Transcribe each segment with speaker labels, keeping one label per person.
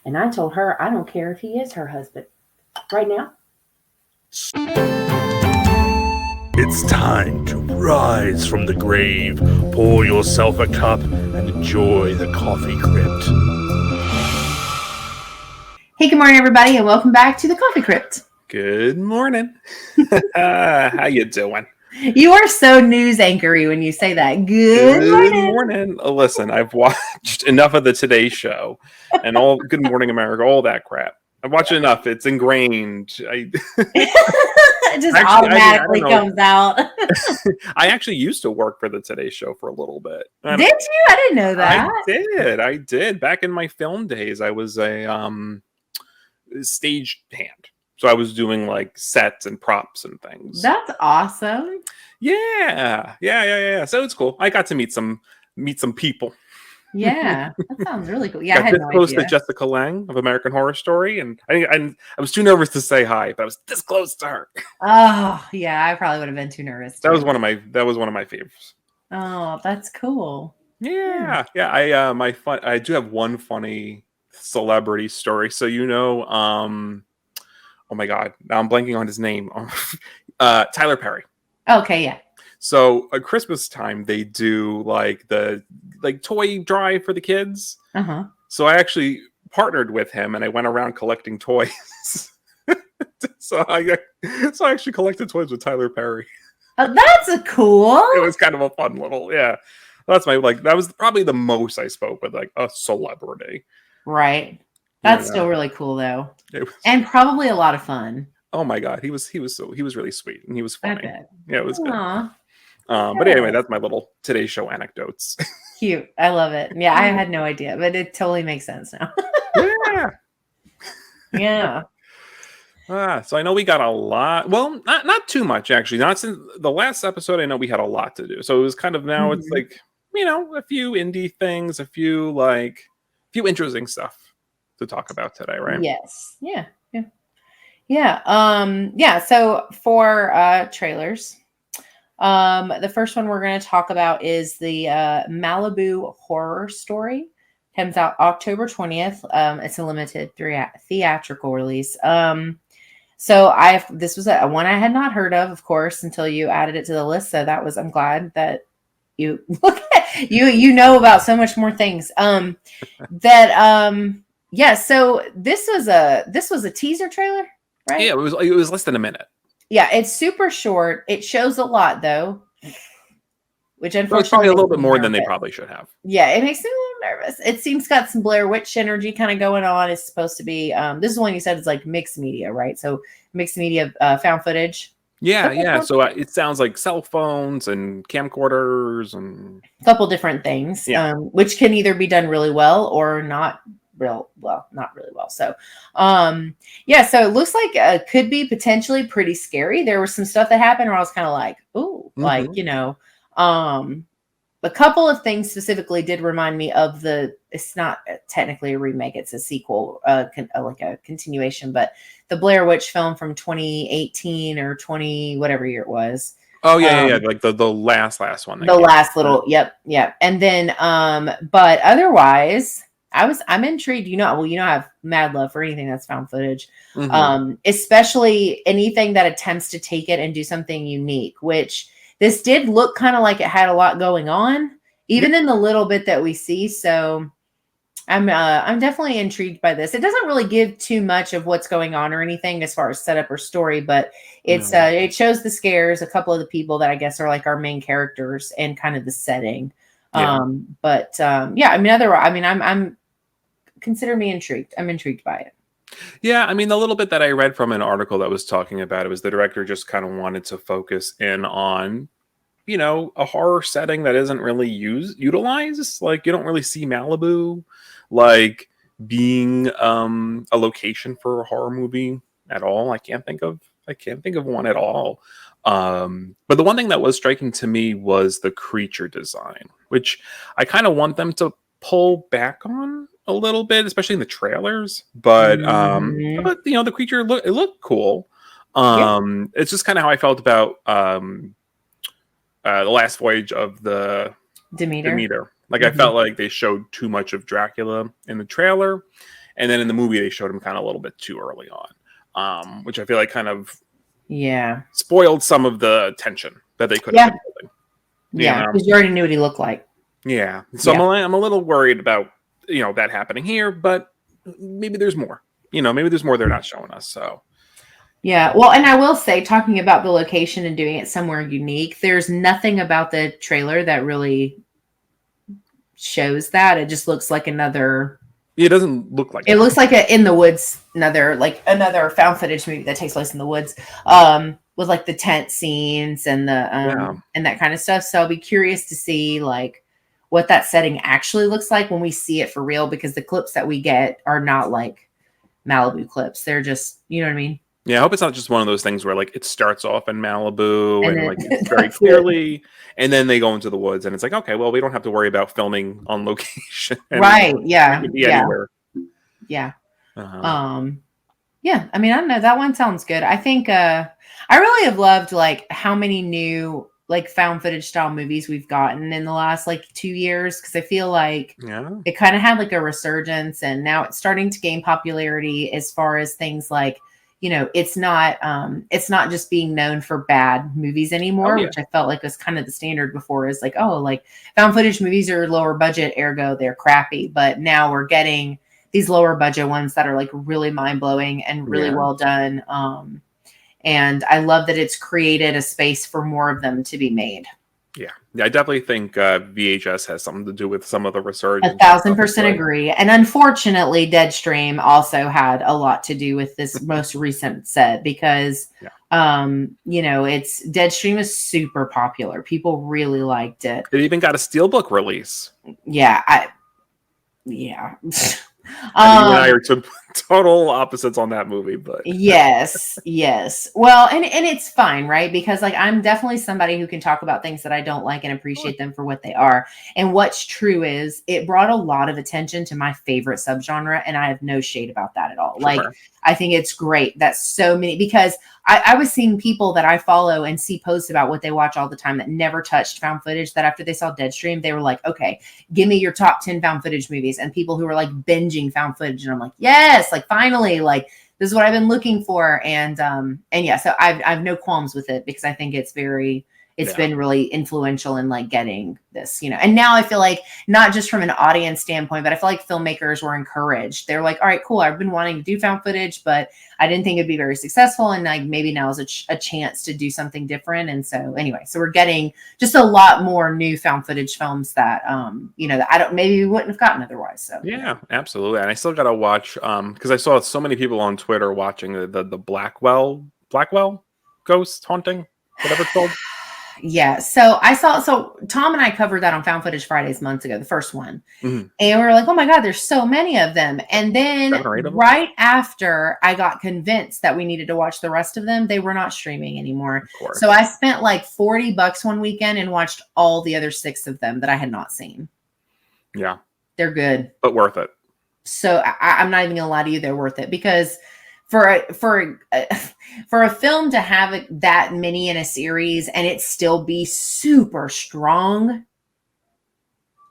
Speaker 1: And I told her I don't care if he is her husband. Right now.
Speaker 2: It's time to rise from the grave, pour yourself a cup, and enjoy the coffee crypt.
Speaker 1: Hey, good morning, everybody, and welcome back to the Coffee Crypt.
Speaker 2: Good morning. How you doing?
Speaker 1: You are so news anchory when you say that. Good
Speaker 2: morning. Listen, I've watched enough of the Today Show and all Good Morning America, all that crap. I've watched enough. It's ingrained.
Speaker 1: It just automatically comes out.
Speaker 2: I actually used to work for the Today Show for a little bit.
Speaker 1: Did you? I didn't know that.
Speaker 2: I did. Back in my film days, I was a stage hand. So I was doing like sets and props and things.
Speaker 1: That's awesome.
Speaker 2: Yeah. So it's cool. I got to meet some people.
Speaker 1: Yeah, that sounds really cool. Yeah, I
Speaker 2: got
Speaker 1: had
Speaker 2: this
Speaker 1: no
Speaker 2: close
Speaker 1: idea.
Speaker 2: to Jessica Lange of American Horror Story, and I was too nervous to say hi, but I was this close to her.
Speaker 1: Oh yeah, I probably would have been too nervous.
Speaker 2: That was one of my favorites.
Speaker 1: Oh, that's cool.
Speaker 2: Yeah. I do have one funny celebrity story. So oh my God, now I'm blanking on his name. Tyler Perry.
Speaker 1: Okay, yeah.
Speaker 2: So at Christmas time, they do like the toy drive for the kids.
Speaker 1: Uh-huh.
Speaker 2: So I actually partnered with him, and I went around collecting toys. so I actually collected toys with Tyler Perry.
Speaker 1: Oh, that's cool.
Speaker 2: It was kind of a fun little, yeah. That's that was probably the most I spoke with like a celebrity.
Speaker 1: Right. That's still really cool though. And probably a lot of fun.
Speaker 2: Oh my God, he was really sweet, and he was funny. Yeah, it was good.
Speaker 1: Okay.
Speaker 2: But anyway, that's my little Today Show anecdotes.
Speaker 1: Cute. I love it. Yeah, I had no idea, but it totally makes sense now.
Speaker 2: Yeah. So I know we got a lot. Well, not too much actually. Not since the last episode. I know we had a lot to do. So it was kind of now it's like a few indie things, a few interesting stuff to talk about today, right?
Speaker 1: Yes. Yeah. So for trailers, the first one we're going to talk about is the Malibu horror story. Comes out October 20th. It's a limited theatrical release. So this was a one I had not heard of course, until you added it to the list. So I'm glad that you you know about so much more things. So this was a teaser trailer. Right?
Speaker 2: Yeah, it was less than a minute.
Speaker 1: Yeah, it's super short. It shows a lot though, which unfortunately
Speaker 2: it's probably a little bit more than they probably should have.
Speaker 1: Yeah, it makes me a little nervous. It seems got some Blair Witch energy kind of going on. It's supposed to be this is one you said is like mixed media, right? So mixed media, found footage.
Speaker 2: Yeah. So it sounds like cell phones and camcorders and
Speaker 1: a couple different things, which can either be done really well or not really well. So, so it looks like could be potentially pretty scary. There was some stuff that happened where I was kind of like, ooh, a couple of things specifically did remind me of it's not technically a remake, it's a sequel, like a continuation, but the Blair Witch film from 2018 or 20, whatever year it was.
Speaker 2: Oh yeah. Like the last one.
Speaker 1: The last little, yep. And then, but otherwise, I'm intrigued. I have mad love for anything that's found footage, especially anything that attempts to take it and do something unique, which this did look kind of like it had a lot going on, even in the little bit that we see. So I'm definitely intrigued by this. It doesn't really give too much of what's going on or anything as far as setup or story, but it shows the scares, a couple of the people that I guess are like our main characters and kind of the setting. I'm consider me intrigued. I'm intrigued by it.
Speaker 2: Yeah, I mean, the little bit that I read from an article that was talking about it was the director just kind of wanted to focus in on, a horror setting that isn't really utilized. Like, you don't really see Malibu like being a location for a horror movie at all. I can't think of one at all. But the one thing that was striking to me was the creature design, which I kind of want them to pull back on a little bit, especially in the trailers. But the creature looked cool. It's just kind of how I felt about the last voyage of the Demeter. Like I felt like they showed too much of Dracula in the trailer, And then in the movie, they showed him kind of a little bit too early on, which I feel like kind of spoiled some of the tension that they could have been building.
Speaker 1: Yeah, because you already knew what he looked like.
Speaker 2: Yeah. So I'm a little worried about, that happening here, but maybe there's more. Maybe there's more they're not showing us. So.
Speaker 1: Yeah. Well, and I will say, talking about the location and doing it somewhere unique, there's nothing about the trailer that really shows that. It just looks like another.
Speaker 2: It doesn't look like
Speaker 1: it. Looks like a in the woods, another found footage movie that takes place in the woods, with like the tent scenes and the and that kind of stuff. So I'll be curious to see like what that setting actually looks like when we see it for real, because the clips that we get are not like Malibu clips. They're just, you know what I mean?
Speaker 2: Yeah, I hope it's not just one of those things where like it starts off in Malibu and like it's very clearly, and then they go into the woods and it's like, okay, well, we don't have to worry about filming on location.
Speaker 1: Right. Yeah.
Speaker 2: Anywhere.
Speaker 1: Yeah. Yeah. I mean, I don't know. That one sounds good. I think I really have loved like how many new like found footage style movies we've gotten in the last like 2 years, because I feel like it kind of had like a resurgence, and now it's starting to gain popularity as far as things like, it's not just being known for bad movies anymore, which I felt like was kind of the standard before, is like, oh, like found footage movies are lower budget, ergo they're crappy. But now we're getting these lower budget ones that are like really mind blowing and really well done. And I love that it's created a space for more of them to be made. Yeah,
Speaker 2: I definitely think VHS has something to do with some of the resurgence.
Speaker 1: 1,000% agree. And unfortunately, Deadstream also had a lot to do with this most recent set, because, it's Deadstream is super popular. People really liked it.
Speaker 2: It even got a steelbook release.
Speaker 1: Yeah,
Speaker 2: You and I are total opposites on that movie, but
Speaker 1: yes. Well, and it's fine, right? Because like I'm definitely somebody who can talk about things that I don't like and appreciate them for what they are. And what's true is it brought a lot of attention to my favorite subgenre, and I have no shade about that at all.
Speaker 2: Sure.
Speaker 1: Like I think it's great that so many, because I was seeing people that I follow and see posts about what they watch all the time that never touched found footage, that after they saw Deadstream, they were like, okay, give me your top 10 found footage movies. And people who were like binging found footage. And I'm like, yes, like finally, like this is what I've been looking for. And yeah, so I've no qualms with it, because I think it's been really influential in like getting this, and now I feel like not just from an audience standpoint, but I feel like filmmakers were encouraged. They're like, all right, cool. I've been wanting to do found footage, but I didn't think it'd be very successful. And like, maybe now is a chance to do something different. And so anyway, so we're getting just a lot more new found footage films that, that maybe we wouldn't have gotten otherwise. So
Speaker 2: yeah, absolutely. And I still got to watch, because I saw so many people on Twitter watching the Blackwell ghost haunting, whatever it's called.
Speaker 1: Yeah. So Tom and I covered that on Found Footage Fridays months ago, the first one.
Speaker 2: Mm-hmm.
Speaker 1: And we were like, oh my God, there's so many of them. And then right after I got convinced that we needed to watch the rest of them, they were not streaming anymore. So I spent like $40 one weekend and watched all the other 6 of them that I had not seen.
Speaker 2: Yeah.
Speaker 1: They're good.
Speaker 2: But worth it.
Speaker 1: So I'm not even gonna lie to you, they're worth it, because for a film to have that many in a series and it still be super strong,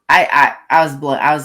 Speaker 1: I was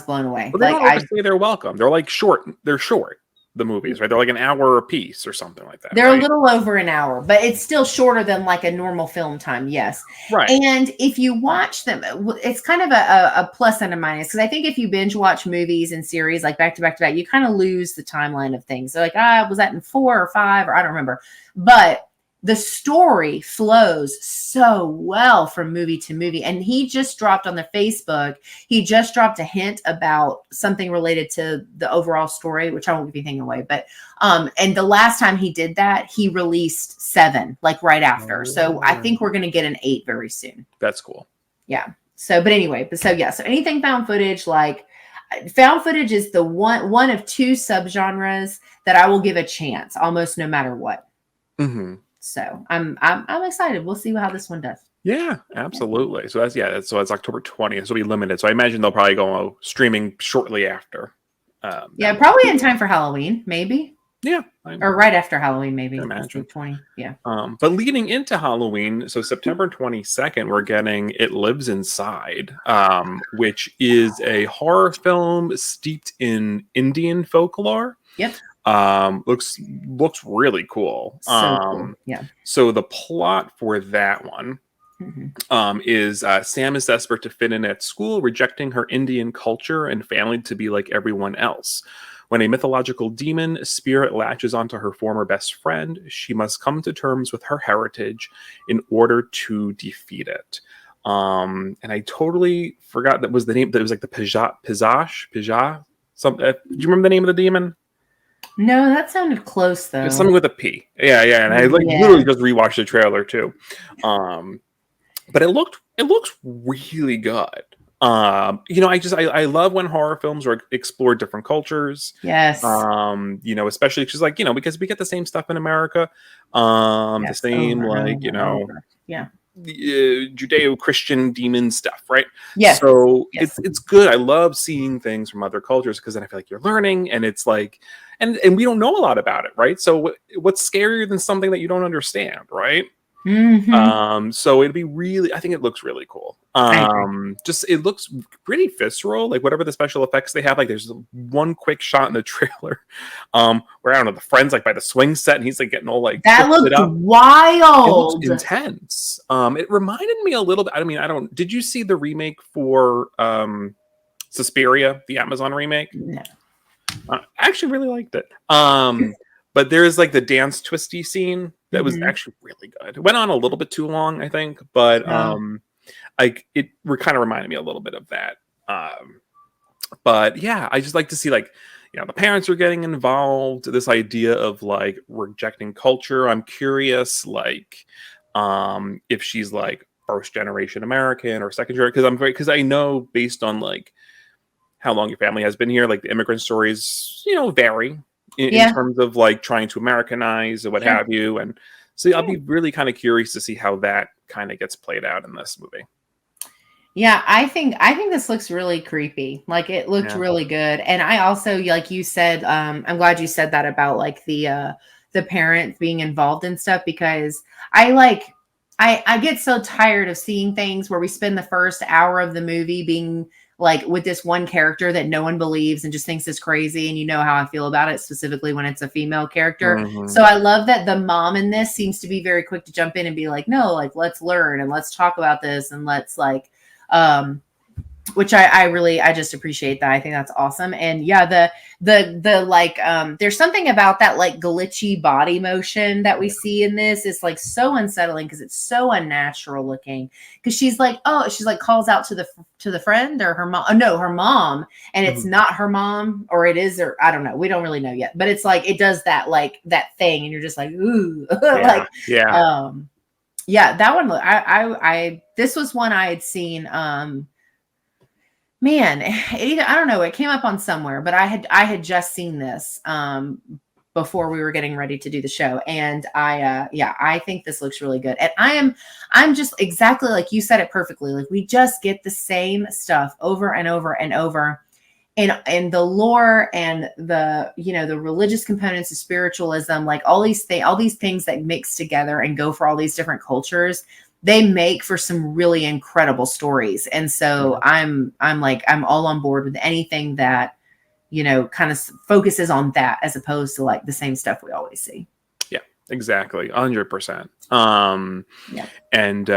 Speaker 1: blown away.
Speaker 2: Well, they don't always say they're welcome. They're like short. They're short. The movies, right? They're like an hour a piece or something like that.
Speaker 1: They're a little over an hour, but it's still shorter than like a normal film time. Yes.
Speaker 2: Right.
Speaker 1: And if you watch them, it's kind of a plus and a minus. Because I think if you binge watch movies and series like back to back to back, you kind of lose the timeline of things. So like, was that in 4 or 5 or I don't remember. But the story flows so well from movie to movie. And he just dropped on the Facebook, he just dropped a hint about something related to the overall story, which I won't give anything away. But, and the last time he did that, he released 7, like right after. So I think we're going to get an 8 very soon.
Speaker 2: That's cool.
Speaker 1: Yeah. So, but anyway, so anything found footage, like found footage is the one of 2 subgenres that I will give a chance almost no matter what.
Speaker 2: Mm-hmm.
Speaker 1: So I'm excited. We'll see how this one does.
Speaker 2: Yeah, absolutely. So that's it's October 20th. So it'll be limited. So I imagine they'll probably go streaming shortly after.
Speaker 1: Probably in time for Halloween, maybe.
Speaker 2: Yeah,
Speaker 1: Or right after Halloween, maybe.
Speaker 2: can
Speaker 1: Let's see,
Speaker 2: imagine.
Speaker 1: 20. Yeah.
Speaker 2: But leading into Halloween, so September 22nd, we're getting It Lives Inside, which is a horror film steeped in Indian folklore.
Speaker 1: Yep.
Speaker 2: Looks really cool.
Speaker 1: So cool. Yeah.
Speaker 2: So the plot for that one is Sam is desperate to fit in at school, rejecting her Indian culture and family to be like everyone else. When a mythological demon spirit latches onto her former best friend, she must come to terms with her heritage in order to defeat it. And I totally forgot that was the name. That was like the Pijah. Do you remember the name of the demon?
Speaker 1: No, that sounded close though.
Speaker 2: It's something with a P. Yeah. And I literally just rewatched the trailer too. But it looks really good. I love when horror films explore different cultures.
Speaker 1: Yes.
Speaker 2: Especially just because we get the same stuff in America. The same Judeo-Christian demon stuff, right?
Speaker 1: Yes.
Speaker 2: So it's good. I love seeing things from other cultures because then I feel like you're learning, and it's like, and we don't know a lot about it, right? So what's scarier than something that you don't understand, right? So it'd be really, I think it looks really cool. It looks pretty visceral, like whatever the special effects they have. Like there's one quick shot in the trailer, where I don't know, the friend's like by the swing set and he's like getting all like
Speaker 1: that looked wild.
Speaker 2: It looks intense. It reminded me a little bit. I mean, did you see the remake for Suspiria, the Amazon remake?
Speaker 1: No.
Speaker 2: I actually really liked it. But there's like the dance twisty scene that was actually really good. It went on a little bit too long, I think, but it kind of reminded me a little bit of that. But yeah, I just like to see the parents are getting involved. This idea of like rejecting culture. I'm curious, if she's like first generation American or second generation, because I know based on like how long your family has been here, like the immigrant stories, vary. In terms of like trying to Americanize or what have you. And so I'll be really kind of curious to see how that kind of gets played out in this movie.
Speaker 1: Yeah, I think this looks really creepy. Like it looked really good. And I also, like you said, I'm glad you said that about like the parents being involved and stuff, because I get so tired of seeing things where we spend the first hour of the movie being like with this one character that no one believes and just thinks is crazy. And you know how I feel about it, specifically when it's a female character. So I love that the mom in this seems to be very quick to jump in and be like, no, like, let's learn and let's talk about this. And let's which I just appreciate that. I think that's awesome. And yeah, there's something about that like glitchy body motion that we see in this is like so unsettling because it's so unnatural looking. Because she's like calls out to the friend or her mom. Oh, no, her mom, and it's not her mom, or it is, or I don't know. We don't really know yet. But it's like it does that like that thing, and you're just like, ooh, that one. I this was one I had seen. Man, I don't know. It came up on somewhere, but I had just seen this before we were getting ready to do the show, and I think this looks really good. And I'm just exactly like you said it perfectly. Like we just get the same stuff over and over and over, and the lore and the the religious components of spiritualism, like all these things that mix together and go for all these different cultures. They make for some really incredible stories. And so I'm all on board with anything that, kind of focuses on that as opposed to like the same stuff we always see.
Speaker 2: Yeah, exactly. 100%. And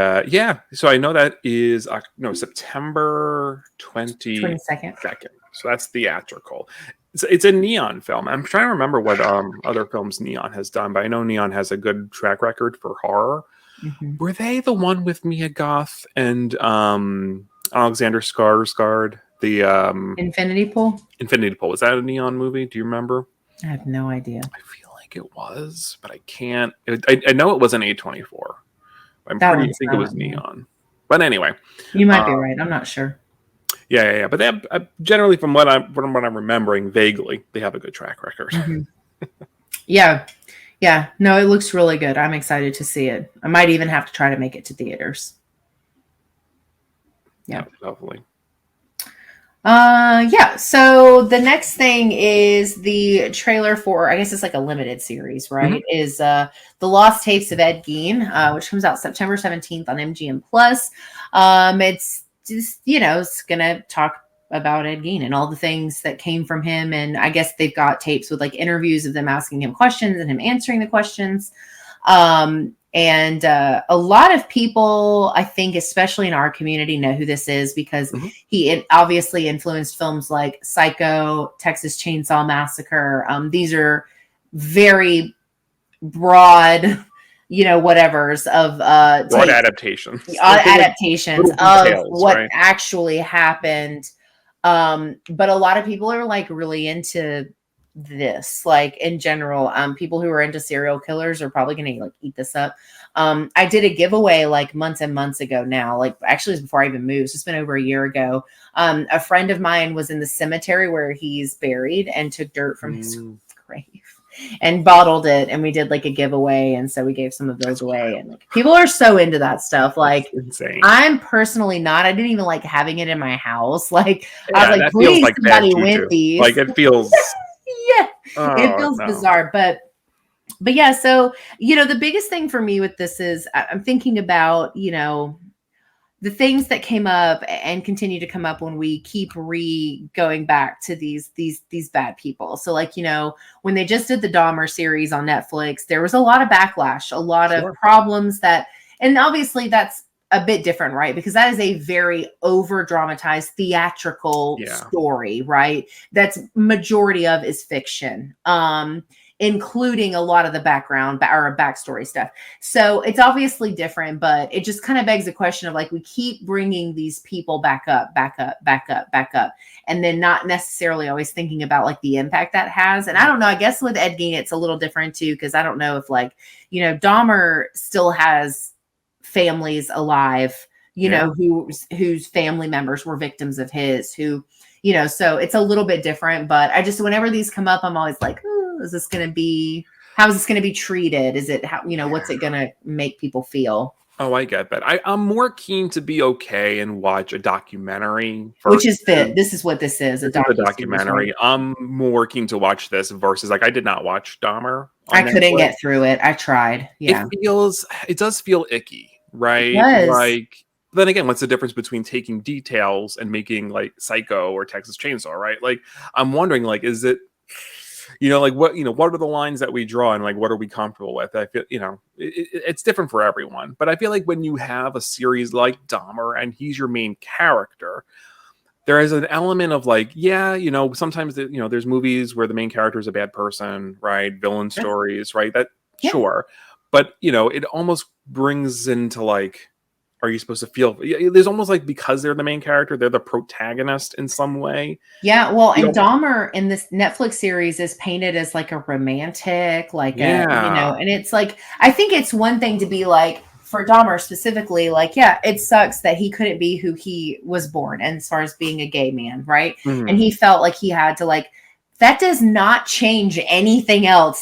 Speaker 2: so I know that is September 22nd. So that's theatrical. It's a Neon film. I'm trying to remember what other films Neon has done, but I know Neon has a good track record for horror. Were they the one with Mia Goth and Alexander Skarsgård? The
Speaker 1: Infinity Pool?
Speaker 2: Infinity Pool. Was that a Neon movie? Do you remember?
Speaker 1: I have no idea.
Speaker 2: I feel like it was, but I can't. I know it was an A24. I think it was Neon. But anyway.
Speaker 1: You might be right. I'm not sure.
Speaker 2: Yeah. But they have, generally, from what I'm remembering vaguely, they have a good track record.
Speaker 1: Yeah, no, it looks really good. I'm excited to see it. I might even have to try to make it to theaters. Yeah,
Speaker 2: lovely.
Speaker 1: Yeah. So the next thing is the trailer for, I guess it's like a limited series, right? Is The Lost Tapes of Ed Gein, which comes out September 17th on MGM Plus. It's just, it's gonna talk about Ed Gein and all the things that came from him. And I guess they've got tapes with like interviews of them asking him questions and him answering the questions. And a lot of people, I think, especially in our community, know who this is because he obviously influenced films like Psycho, Texas Chainsaw Massacre. These are very broad, whatevers of
Speaker 2: broad adaptations
Speaker 1: adaptations
Speaker 2: like
Speaker 1: of
Speaker 2: details,
Speaker 1: what
Speaker 2: right?
Speaker 1: actually happened. But a lot of people are like really into this, like in general. People who are into serial killers are probably gonna like eat this up. I did a giveaway like months and months ago now, like actually it was before I even moved, so it's been over a year ago. A friend of mine was in the cemetery where he's buried and took dirt from his grave and bottled it, and we did like a giveaway, and so we gave some of those away. And like people are so into that stuff. Like
Speaker 2: insane.
Speaker 1: I'm personally not. I didn't even like having it in my house. Like
Speaker 2: Yeah,
Speaker 1: I was like, please
Speaker 2: like
Speaker 1: somebody win these.
Speaker 2: Like it feels
Speaker 1: yeah, it feels bizarre, but yeah. So the biggest thing for me with this is I'm thinking about the things that came up and continue to come up when we keep going back to these bad people. So like when they just did the Dahmer series on Netflix, there was a lot of backlash, a lot of problems and obviously that's a bit different, right? Because that is a very over dramatized theatrical story, right? That's majority of is fiction. Including a lot of the background or backstory stuff. So it's obviously different, but it just kind of begs the question of like, we keep bringing these people back up, and then not necessarily always thinking about like the impact that has. And I don't know, I guess with Ed Gein, it's a little different too, because I don't know if like, Dahmer still has families alive, whose family members were victims of his, who, so it's a little bit different. But I just, whenever these come up, I'm always like, how is this going to be treated? Is it how, what's it going to make people feel?
Speaker 2: Oh, I get that. I'm more keen to be okay and watch a documentary.
Speaker 1: Which is fit. This is what this is. A
Speaker 2: documentary. I'm more keen to watch this versus like I did not watch Dahmer.
Speaker 1: I couldn't get through it. I tried. Yeah.
Speaker 2: It does feel icky, right? Like, then again, what's the difference between taking details and making like Psycho or Texas Chainsaw, right? Like, I'm wondering, like, is it, like what are the lines that we draw and like what are we comfortable with? I feel it's different for everyone, but I feel like when you have a series like Dahmer and he's your main character, there is an element of like, sometimes there's movies where the main character is a bad person, right? Villain stories, right? Sure, but it almost brings into like, are you supposed to feel there's almost like, because they're the main character, they're the protagonist in some way.
Speaker 1: Yeah, well, and Dahmer in this Netflix series is painted as like a romantic, like and it's like, I think it's one thing to be like, for Dahmer specifically, like, yeah, it sucks that he couldn't be who he was born, and as far as being a gay man, right? And he felt like he had to like, that does not change anything else.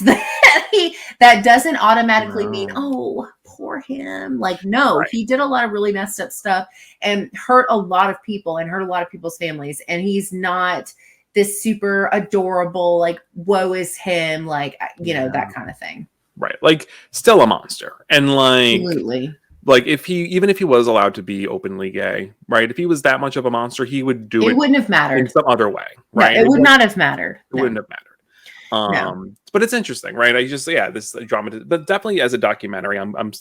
Speaker 1: That doesn't automatically mean, oh, poor him. Like, no, he did a lot of really messed up stuff and hurt a lot of people and hurt a lot of people's families. And he's not this super adorable, like, woe is him, like, that kind of thing.
Speaker 2: Right. Like, still a monster. And like,
Speaker 1: absolutely.
Speaker 2: Like, even if he was allowed to be openly gay, right? If he was that much of a monster, he would do it.
Speaker 1: It wouldn't have mattered
Speaker 2: in some other way, right?
Speaker 1: No, it would not have mattered.
Speaker 2: It wouldn't have mattered. But it's interesting, right? I just this drama, but definitely as a documentary, I'm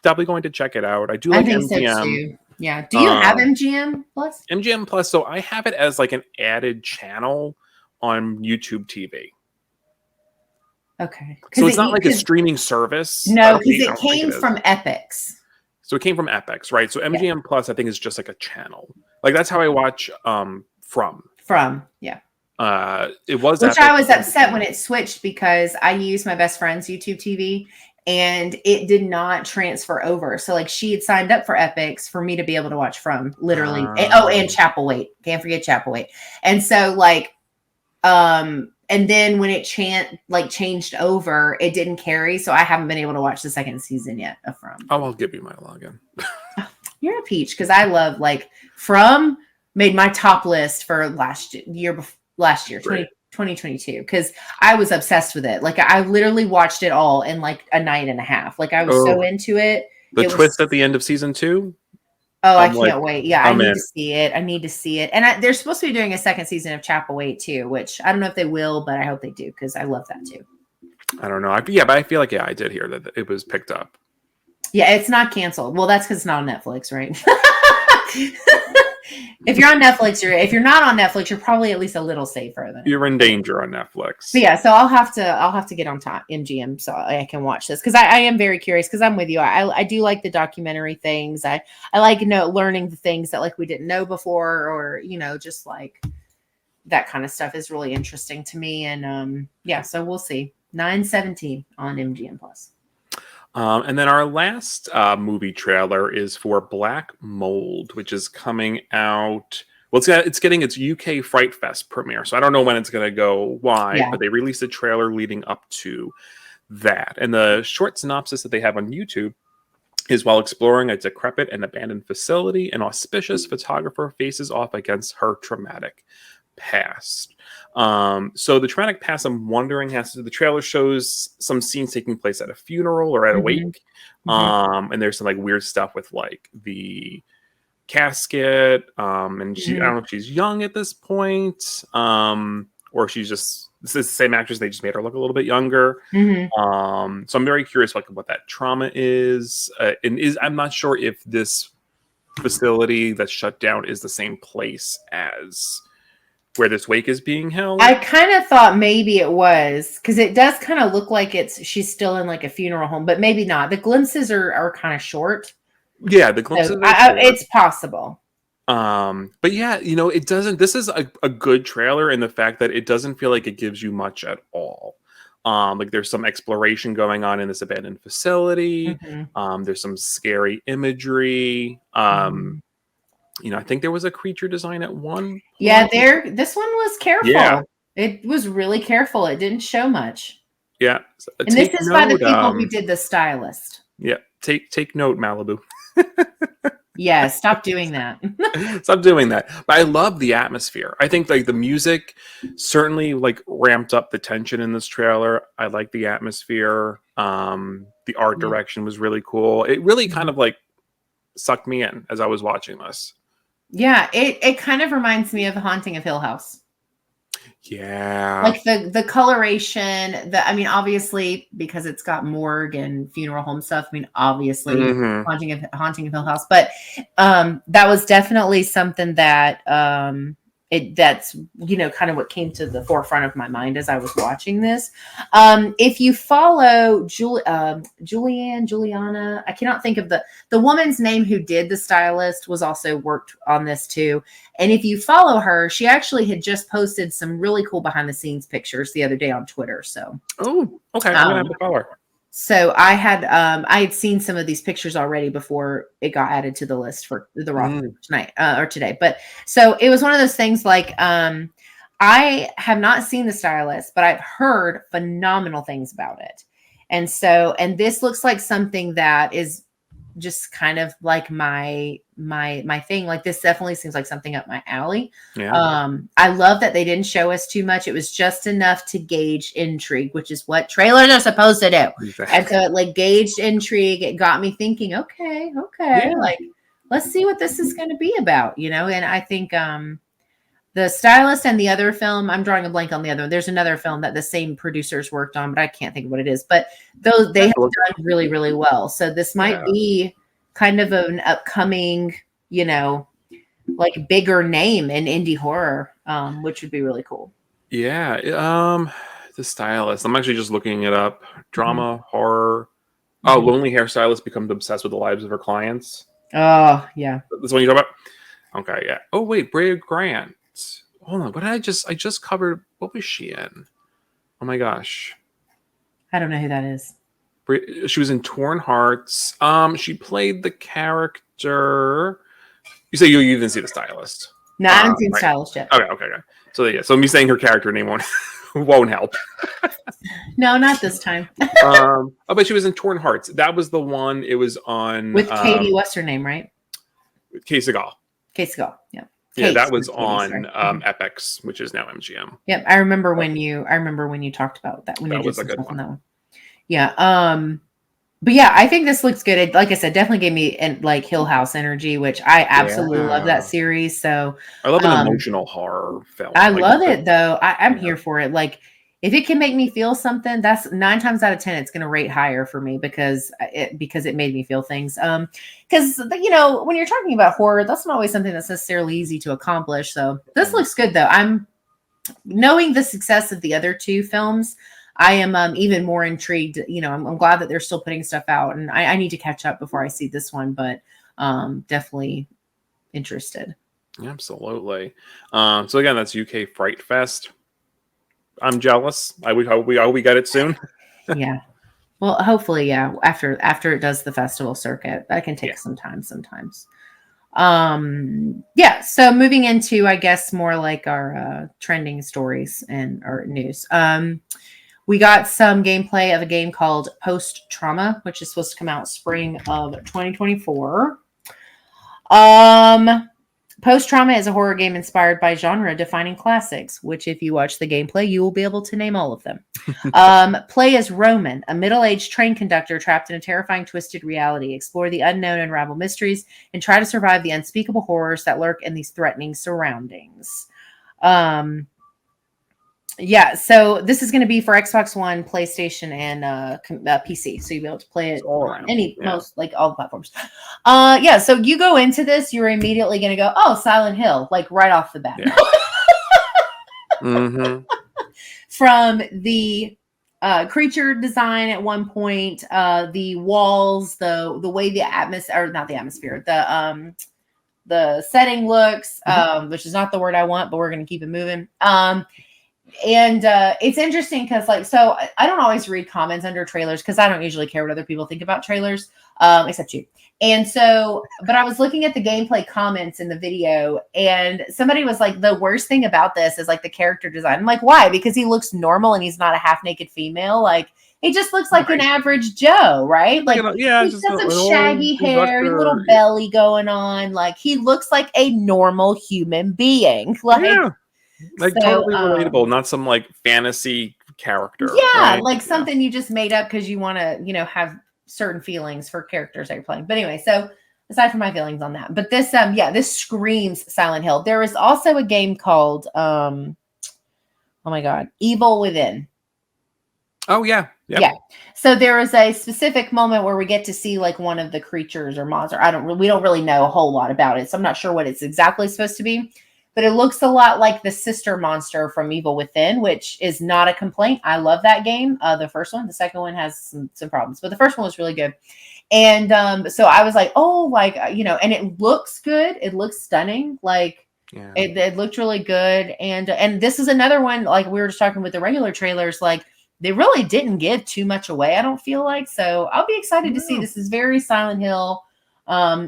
Speaker 2: definitely going to check it out. I do like MGM.
Speaker 1: So too. Yeah. Do you have MGM Plus?
Speaker 2: MGM Plus. So I have it as like an added channel on YouTube TV.
Speaker 1: Okay.
Speaker 2: So it's not like a streaming service.
Speaker 1: No, because it came from Epix.
Speaker 2: So it came from Epix, right? So MGM Plus, I think, is just like a channel. Like, that's how I watch From.
Speaker 1: Yeah.
Speaker 2: It was,
Speaker 1: which Epix. I was upset when it switched because I used my best friend's YouTube TV and it did not transfer over. So like, she had signed up for Epix for me to be able to watch From, literally. And Chapelwaite. Can't forget Chapelwaite. And so like, and then when it changed over, it didn't carry. So I haven't been able to watch the second season yet of From.
Speaker 2: Oh, I'll give you my login.
Speaker 1: You're a peach, because I love like From, made my top list for last year, 2022, because I was obsessed with it. Like I literally watched it all in like a night and a half. Like I was so into it.
Speaker 2: The
Speaker 1: It
Speaker 2: twist
Speaker 1: was,
Speaker 2: at the end of season 2.
Speaker 1: oh, I
Speaker 2: I'm like,
Speaker 1: can't wait. Yeah, I
Speaker 2: I'm
Speaker 1: need
Speaker 2: in.
Speaker 1: to see it. I need to see it. And they're supposed to be doing a second season of Chapel 8 too, which I don't know if they will, but I hope they do because I love that too.
Speaker 2: I don't know. But I feel like I did hear that it was picked up.
Speaker 1: Yeah, it's not canceled. Well, that's because it's not on Netflix, right? If you're on Netflix, if you're not on Netflix, you're probably at least a little safer than
Speaker 2: You're in danger on Netflix.
Speaker 1: But yeah, so I'll have to get on top MGM so I can watch this because I am very curious because I'm with you. I do like the documentary things. I like learning the things that like we didn't know before, or just like that kind of stuff is really interesting to me. And yeah, so we'll see. 9/17 on MGM Plus.
Speaker 2: And then our last movie trailer is for Black Mold, which is coming out. Well, it's getting its UK Fright Fest premiere, so I don't know when it's going to go wide, but they released a trailer leading up to that. And the short synopsis that they have on YouTube is, while exploring a decrepit and abandoned facility, an auspicious photographer faces off against her traumatic past. So the traumatic past, I'm wondering, the trailer shows some scenes taking place at a funeral or at a wake. And there's some like weird stuff with like the casket. And I don't know if she's young at this point, or she's just, this is the same actress, they just made her look a little bit younger. So I'm very curious like what that trauma is. I'm not sure if this facility that's shut down is the same place as where this wake is being held.
Speaker 1: I kind of thought maybe it was, because it does kind of look like she's still in like a funeral home, but maybe not. The glimpses are kind of short.
Speaker 2: Yeah, the glimpses
Speaker 1: so
Speaker 2: are short.
Speaker 1: It's possible.
Speaker 2: But yeah, it doesn't, this is a good trailer in the fact that it doesn't feel like it gives you much at all. Like there's some exploration going on in this abandoned facility. There's some scary imagery. I think there was a creature design at one point.
Speaker 1: Yeah, this one was careful.
Speaker 2: Yeah.
Speaker 1: It was really careful. It didn't show much.
Speaker 2: Yeah.
Speaker 1: And this is by the people who did the stylist.
Speaker 2: Yeah. Take note, Malibu.
Speaker 1: Yeah, stop doing that.
Speaker 2: Stop doing that. But I love the atmosphere. I think like the music certainly like ramped up the tension in this trailer. I like the atmosphere. The art direction was really cool. It really kind of like sucked me in as I was watching this.
Speaker 1: Yeah, it kind of reminds me of The Haunting of Hill House.
Speaker 2: Yeah.
Speaker 1: Like the coloration, obviously because it's got morgue and funeral home stuff. Obviously Haunting of Hill House, but that was definitely something that that's kind of what came to the forefront of my mind as I was watching this. If you follow Juliana, I cannot think of the woman's name who did the stylist, was also worked on this too. And if you follow her, she actually had just posted some really cool behind the scenes pictures the other day on Twitter. So,
Speaker 2: oh, okay, I'm gonna have to follow her.
Speaker 1: So I had seen some of these pictures already before it got added to the list for the Raw tonight or today. But so it was one of those things like I have not seen the stylist, but I've heard phenomenal things about it. And this looks like something that is just kind of like my thing. Like this definitely seems like something up my alley.
Speaker 2: Yeah.
Speaker 1: I love that they didn't show us too much. It was just enough to gauge intrigue, which is what trailers are supposed to do. Exactly. And so it like gauged intrigue. It got me thinking, okay. Yeah. Like, let's see what this is going to be about, And I think the stylist and the other film, I'm drawing a blank on the other one. There's another film that the same producers worked on, but I can't think of what it is. But those they have done really, really well. So this might be kind of an upcoming, like bigger name in indie horror, which would be really cool.
Speaker 2: Yeah. The stylist. I'm actually just looking it up. Drama, horror. Oh, lonely hairstylist becomes obsessed with the lives of her clients.
Speaker 1: Oh, yeah.
Speaker 2: That's what you talk about? Okay, yeah. Oh, wait, Brea Grant. Hold on, what did I just covered? What was she in? Oh my gosh,
Speaker 1: I don't know who that is.
Speaker 2: She was in Torn Hearts. She played the character. You say you didn't see the stylist?
Speaker 1: No, I haven't seen stylist yet.
Speaker 2: Okay. So yeah, so me saying her character name won't help.
Speaker 1: No, not this time.
Speaker 2: But she was in Torn Hearts. That was the one. It was on
Speaker 1: with Katie. What's her name? Right?
Speaker 2: Kay Segal.
Speaker 1: Kay Segal. Yeah.
Speaker 2: Yeah, that
Speaker 1: Cakes
Speaker 2: was
Speaker 1: with Katie,
Speaker 2: on
Speaker 1: sorry. Mhm.
Speaker 2: Epics, which is now MGM.
Speaker 1: Yep, I remember when you talked about that when you
Speaker 2: That
Speaker 1: did
Speaker 2: was a
Speaker 1: some
Speaker 2: good
Speaker 1: stuff on
Speaker 2: one.
Speaker 1: that one. Yeah. But yeah, I think this looks good. Like I said, definitely gave me like Hill House energy, which I absolutely love that
Speaker 2: Yeah.
Speaker 1: series. So
Speaker 2: I love an
Speaker 1: um
Speaker 2: emotional horror film.
Speaker 1: I
Speaker 2: Like,
Speaker 1: love it though. I'm
Speaker 2: yeah.
Speaker 1: here for it. Like if it can make me feel something, that's 9 times out of 10, it's gonna rate higher for me because it made me feel things. Because when you're talking about horror, that's not always something that's necessarily easy to accomplish. So this looks good though. I'm knowing the success of the other two films, I am even more intrigued. I'm glad that they're still putting stuff out, and I need to catch up before I see this one, but definitely interested.
Speaker 2: Absolutely. So again, that's UK Fright Fest. I'm jealous. We hope we get it soon.
Speaker 1: Yeah. Well, hopefully, yeah. After it does the festival circuit, that can take some time sometimes. Yeah. So moving into, I guess, more like our trending stories and our news. We got some gameplay of a game called Post Trauma, which is supposed to come out spring of 2024. Post Trauma is a horror game inspired by genre-defining classics, which, if you watch the gameplay, you will be able to name all of them. Play as Roman, a middle-aged train conductor trapped in a terrifying, twisted reality. Explore the unknown, unravel mysteries, and try to survive the unspeakable horrors that lurk in these threatening surroundings. Yeah, so this is going to be for Xbox One, PlayStation, and PC. So you'll be able to play it
Speaker 2: all
Speaker 1: on
Speaker 2: around.
Speaker 1: most, like all the platforms. Yeah, so you go into this, you're immediately going to go, oh, Silent Hill, like right off the bat.
Speaker 2: Yeah. Mm-hmm.
Speaker 1: From the creature design at one point, the walls, the way the atmosphere, or not the atmosphere, the setting looks, which is not the word I want, but we're going to keep it moving. And it's interesting because so I don't always read comments under trailers because I don't usually care what other people think about trailers, except you. And so, but I was looking at the gameplay comments in the video, and somebody was like, the worst thing about this is like the character design. I'm like, why? Because he looks normal and he's not a half naked female. Like he just looks like an average Joe, right? Like he's got some shaggy hair, little belly going on. Like he looks like a normal human being.
Speaker 2: Like totally relatable, not some like fantasy character.
Speaker 1: Yeah,
Speaker 2: right?
Speaker 1: like something you just made up because you want to, have certain feelings for characters that you're playing. But anyway, so aside from my feelings on that, but this, this screams Silent Hill. There is also a game called, oh my God, Evil Within.
Speaker 2: Oh yeah. Yep.
Speaker 1: Yeah. So there is a specific moment where we get to see like one of the creatures or monster. We don't really know a whole lot about it. So I'm not sure what it's exactly supposed to be. But it looks a lot like the sister monster from Evil Within, which is not a complaint. I love that game. The first one, the second one has some problems, but the first one was really good. And so I was like, oh, and it looks good. It looks stunning. Like it looked really good. And this is another one, like we were just talking with the regular trailers, like they really didn't give too much away, I don't feel like. So I'll be excited to see. This is very Silent Hill.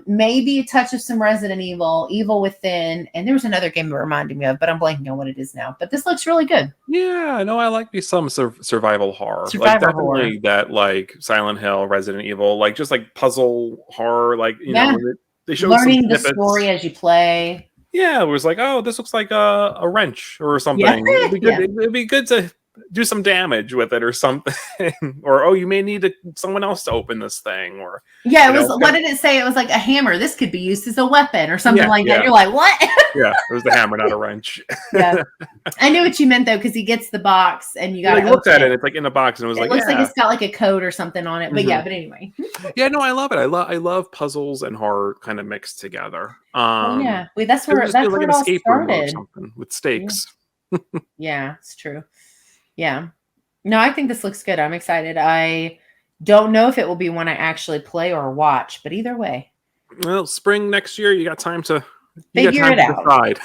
Speaker 1: Maybe a touch of some Resident Evil, Evil Within, and there was another game that reminded me of, but I'm blanking on what it is now. But this looks really good.
Speaker 2: Yeah, no, I like me some survival horror.
Speaker 1: Survival
Speaker 2: definitely
Speaker 1: horror.
Speaker 2: That like Silent Hill, Resident Evil, like just like puzzle horror, like they show
Speaker 1: learning
Speaker 2: some
Speaker 1: the story as you play.
Speaker 2: Yeah, it was like, oh, this looks like a wrench or something.
Speaker 1: Yeah.
Speaker 2: It'd be good. It'd be good to do some damage with it or something. Or oh, you may need someone else to open this thing. Or
Speaker 1: it was. What did it say? It was like a hammer. This could be used as a weapon or something that. You're like, what?
Speaker 2: Yeah, it was the hammer, not a wrench.
Speaker 1: Yeah, I knew what you meant though, because he gets the box and you got to
Speaker 2: look at it. It's like in the box, and it was
Speaker 1: looks like it's got like a code or something on it. But but anyway.
Speaker 2: Yeah, no, I love it. I love puzzles and horror kind of mixed together.
Speaker 1: That's where it all started.
Speaker 2: With stakes.
Speaker 1: Yeah, it's true. Yeah. No, I think this looks good. I'm excited. I don't know if it will be one I actually play or watch, but either way.
Speaker 2: Well, spring next year, you got time to
Speaker 1: figure it out.
Speaker 2: Decide.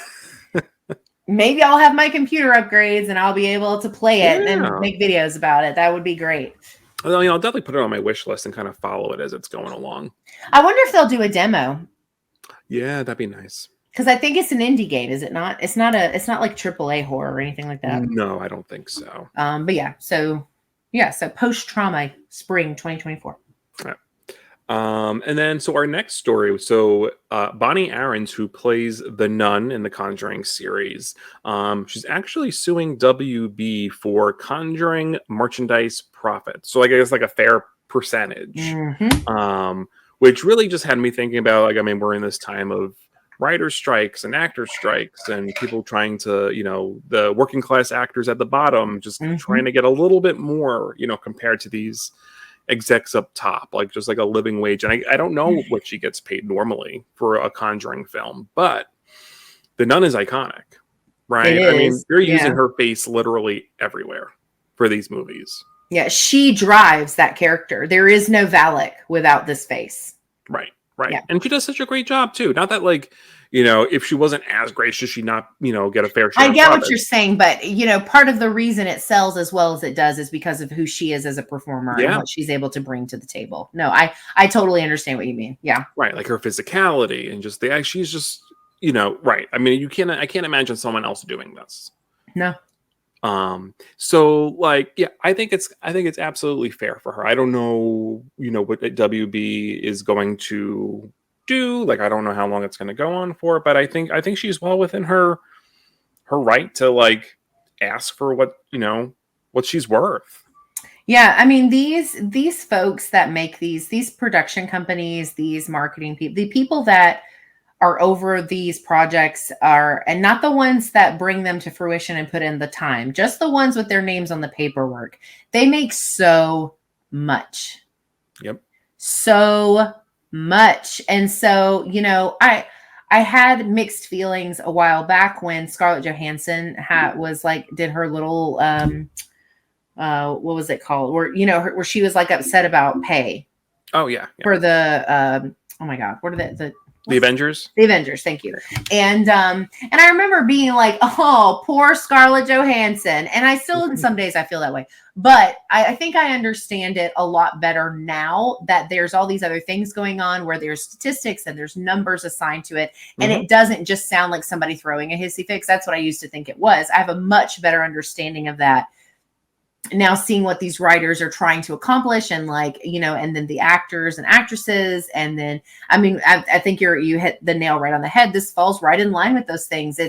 Speaker 1: Maybe I'll have my computer upgrades and I'll be able to play it and make videos about it. That would be great.
Speaker 2: Well, I'll definitely put it on my wish list and kind of follow it as it's going along.
Speaker 1: I wonder if they'll do a demo.
Speaker 2: Yeah, that'd be nice.
Speaker 1: Because I think it's an indie game, is it not? It's not like AAA horror or anything like that.
Speaker 2: No, I don't think so.
Speaker 1: But so Post Trauma, spring 2024.
Speaker 2: And then, so our next story, so Bonnie Aarons, who plays the nun in the Conjuring series, she's actually suing WB for Conjuring merchandise profits. So, like, I guess like a fair percentage, which really just had me thinking about, like, I mean, we're in this time of writer strikes and actor strikes and people trying to, the working class actors at the bottom just trying to get a little bit more, compared to these execs up top, like just like a living wage. And I don't know what she gets paid normally for a Conjuring film, but the nun is iconic, right? I mean, they're using her face literally everywhere for these movies.
Speaker 1: Yeah, she drives that character. There is no Valak without this face.
Speaker 2: Right. Yeah. And she does such a great job too. Not that, like, if she wasn't as great, should she not, get a fair share?
Speaker 1: I get what you're saying, but part of the reason it sells as well as it does is because of who she is as a performer and what she's able to bring to the table. No, I totally understand what you mean. Yeah. Right.
Speaker 2: Like her physicality and just she's just, right. I mean, I can't imagine someone else doing this.
Speaker 1: No.
Speaker 2: So, like, yeah, I think it's absolutely fair for her. I don't know, what WB is going to do. Like, I don't know how long it's going to go on for, but I think she's well within her right to, like, ask for what she's worth.
Speaker 1: Yeah, I mean, these folks that make these production companies, these marketing people, the people that are over these projects and not the ones that bring them to fruition and put in the time, just the ones with their names on the paperwork. They make so much.
Speaker 2: Yep.
Speaker 1: So much. And so, I had mixed feelings a while back when Scarlett Johansson did her little, what was it called? Where she was like upset about pay.
Speaker 2: Oh yeah.
Speaker 1: For the, oh my God, what are the
Speaker 2: Avengers?
Speaker 1: The Avengers, thank you. And I remember being like, oh, poor Scarlett Johansson. And I still, some days I feel that way. But I think I understand it a lot better now that there's all these other things going on where there's statistics and there's numbers assigned to it. And it doesn't just sound like somebody throwing a hissy fix. That's what I used to think it was. I have a much better understanding of that now, seeing what these writers are trying to accomplish, and and then the actors and actresses, and then I think you hit the nail right on the head. This falls right in line with those things.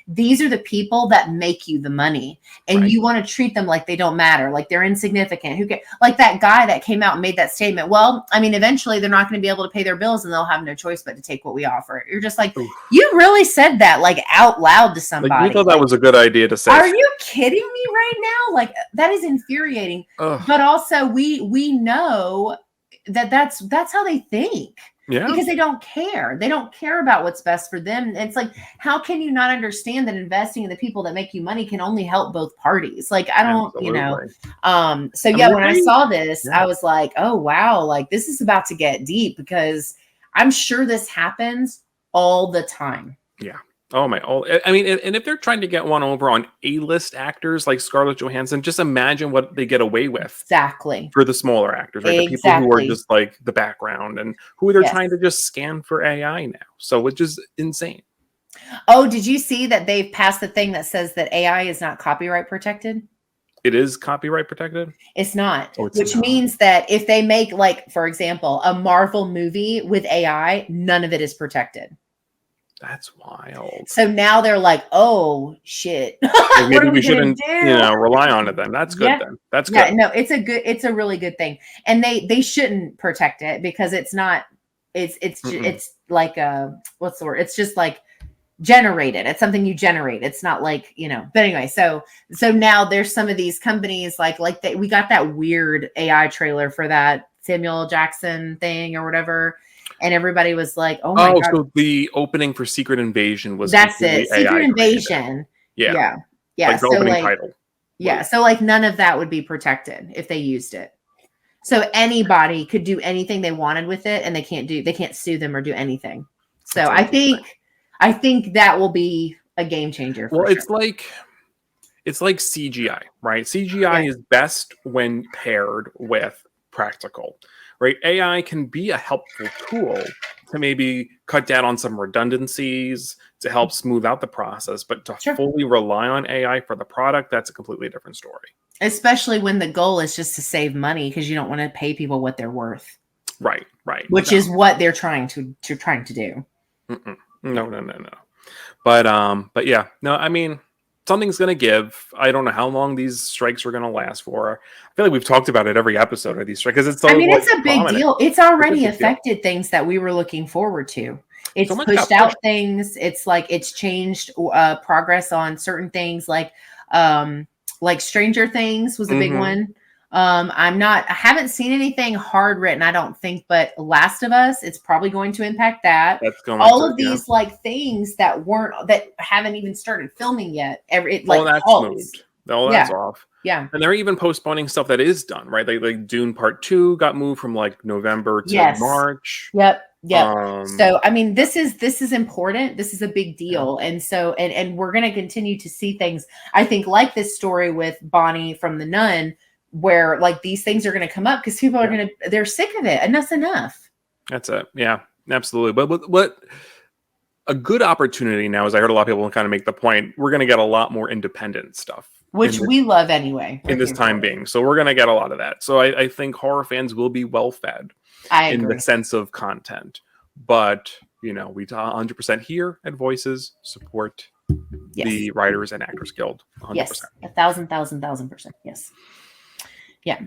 Speaker 1: These are the people that make you the money, and you want to treat them like they don't matter, like they're insignificant. Like that guy that came out and made that statement. Well, I mean, eventually they're not going to be able to pay their bills, and they'll have no choice but to take what we offer. You're just like, you really said that like out loud to somebody.
Speaker 2: Like, you thought that was a good idea to say.
Speaker 1: Are you kidding me right now? Like, that is infuriating. Ugh. But also we know that's how they think. Yeah. Because they don't care. They don't care about what's best for them. It's like, how can you not understand that investing in the people that make you money can only help both parties? Like, I don't, So yeah, when I saw this, I was like, oh wow, like this is about to get deep, because I'm sure this happens all the time.
Speaker 2: Yeah. Oh my! I mean, and if they're trying to get one over on A-list actors like Scarlett Johansson, just imagine what they get away with.
Speaker 1: Exactly.
Speaker 2: For the smaller actors, right? The people who are just like the background, and who they're trying to just scan for AI now. So, which is insane.
Speaker 1: Oh, did you see that they've passed the thing that says that AI is not copyright protected?
Speaker 2: It is copyright protected?
Speaker 1: It's not. Which means that if they make, like, for example, a Marvel movie with AI, none of it is protected.
Speaker 2: That's wild.
Speaker 1: So now they're like, oh shit.
Speaker 2: Like maybe we shouldn't, rely on it then. That's good then. That's good.
Speaker 1: Yeah, no, it's a really good thing. And they shouldn't protect it, because it's not, it's like what's the word? It's just like generated. It's something you generate. It's not like, but anyway, so now there's some of these companies we got that weird AI trailer for that Samuel Jackson thing or whatever. And everybody was like, oh my God.
Speaker 2: So the opening for Secret Invasion was
Speaker 1: That's it. Secret Invasion. Yeah.
Speaker 2: Like the opening title.
Speaker 1: Yeah. So like none of that would be protected if they used it. So anybody could do anything they wanted with it, and they can't sue them or do anything. So I think that will be a game changer.
Speaker 2: Well, it's like CGI, right? CGI is best when paired with practical. Right, AI can be a helpful tool to maybe cut down on some redundancies, to help smooth out the process, but to fully rely on AI for the product, that's a completely different story.
Speaker 1: Especially when the goal is just to save money, because you don't want to pay people what they're worth.
Speaker 2: Right. Right.
Speaker 1: Which
Speaker 2: no.
Speaker 1: is what they're trying to do.
Speaker 2: Mm-mm. No. But yeah, no, I mean, something's going to give. I don't know how long these strikes are going to last for. I feel like we've talked about it every episode of these strikes because it's so
Speaker 1: I mean,
Speaker 2: like
Speaker 1: it's a big
Speaker 2: prominent.
Speaker 1: deal. It's
Speaker 2: It's a
Speaker 1: already
Speaker 2: big deal.
Speaker 1: affected things that we were looking forward to.
Speaker 2: So
Speaker 1: It's
Speaker 2: much got
Speaker 1: pushed out
Speaker 2: pushed.
Speaker 1: things. It's like it's changed progress on certain things, like Stranger Things was a big one. I haven't seen anything hard written, I don't think, but Last of Us, it's probably going to impact that.
Speaker 2: That's going
Speaker 1: All
Speaker 2: to,
Speaker 1: of these like things that haven't even started filming yet.
Speaker 2: all that's
Speaker 1: halts.
Speaker 2: moved. All that's
Speaker 1: Yeah.
Speaker 2: off.
Speaker 1: Yeah.
Speaker 2: And they're even postponing stuff that is done, right? Like Dune Part 2 got moved from like November to
Speaker 1: Yes.
Speaker 2: March.
Speaker 1: Yep.
Speaker 2: Um,
Speaker 1: So I mean, this is important. This is a big deal. And so and we're gonna continue to see things, I think, like this story with Bonnie from The Nun, where like these things are gonna come up because people are they're sick of it. Enough's enough.
Speaker 2: That's it. Yeah, absolutely. But what a good opportunity now is I heard a lot of people kind of make the point, we're gonna get a lot more independent stuff.
Speaker 1: Which we love anyway.
Speaker 2: In this time being. So we're gonna get a lot of that. So I think horror fans will be well fed.
Speaker 1: I
Speaker 2: in
Speaker 1: agree.
Speaker 2: the sense of content. But, you know, we 100% here at Voices support the Writers and Actors Guild. 100%.
Speaker 1: Yes, 1,000%. Yes. Yeah.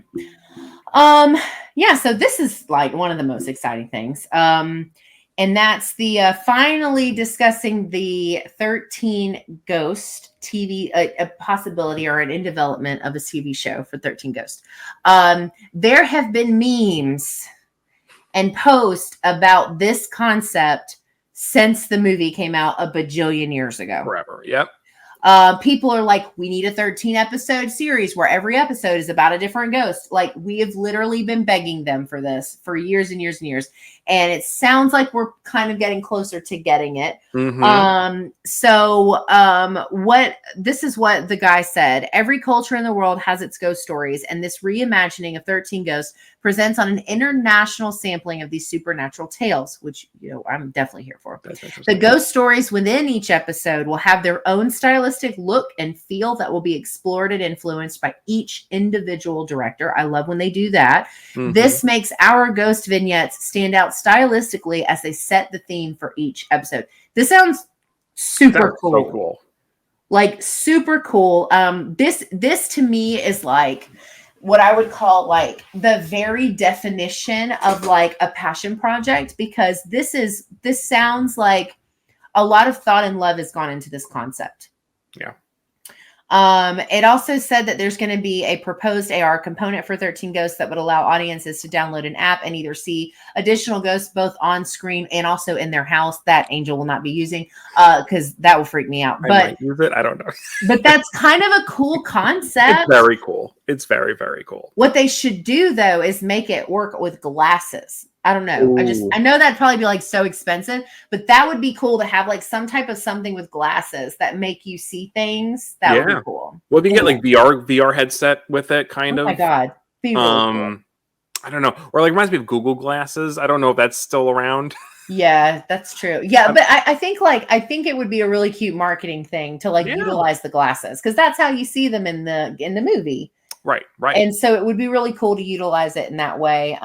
Speaker 1: Yeah, so this is like one of the most exciting things. And that's the finally discussing the 13 Ghost TV, a possibility or an in development of a TV show for 13 Ghost. There have been memes and posts about this concept since the movie came out a bajillion years ago.
Speaker 2: Forever. Yep.
Speaker 1: People are like, we need a 13 episode series where every episode is about a different ghost. Like, we have literally been begging them for this for years and years and years. And it sounds like we're kind of getting closer to getting it. This is what the guy said. Every culture in the world has its ghost stories. And this reimagining of 13 Ghosts presents on an international sampling of these supernatural tales, which, you know, I'm definitely here for. The ghost stories within each episode will have their own stylistic look and feel that will be explored and influenced by each individual director. I love when they do that. This makes our ghost vignettes stand out stylistically as they set the theme for each episode. This sounds super cool.
Speaker 2: So cool.
Speaker 1: Like super cool. This to me is like what I would call like the very definition of like a passion project, because this sounds like a lot of thought and love has gone into this concept.
Speaker 2: Yeah.
Speaker 1: It also said that there's going to be a proposed AR component for 13 Ghosts that would allow audiences to download an app and either see additional ghosts both on screen and also in their house. That Angel will not be using because that will freak me out.
Speaker 2: I might use it. I don't know.
Speaker 1: But that's kind of a cool concept.
Speaker 2: It's very cool. It's very, very cool.
Speaker 1: What they should do though is make it work with glasses. I don't know.
Speaker 2: Ooh.
Speaker 1: I know that'd probably be like so expensive, but that would be cool to have like some type of something with glasses that make you see things. That would be cool.
Speaker 2: Well, if you get like VR headset with it, kind of.
Speaker 1: Oh my God. Be really cool.
Speaker 2: I don't know. Or like reminds me of Google Glasses. I don't know if that's still around.
Speaker 1: Yeah, that's true. Yeah, but I think it would be a really cute marketing thing to like utilize the glasses, because that's how you see them in the movie.
Speaker 2: Right.
Speaker 1: And so it would be really cool to utilize it in that way.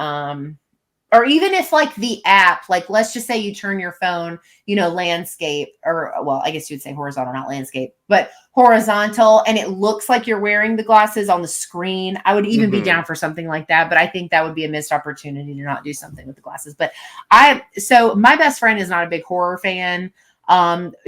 Speaker 1: Or even if like the app, like let's just say you turn your phone, you know, landscape, or well, I guess you'd say horizontal, not landscape, but horizontal, and it looks like you're wearing the glasses on the screen. I would even be down for something like that, but I think that would be a missed opportunity to not do something with the glasses. But so my best friend is not a big horror fan.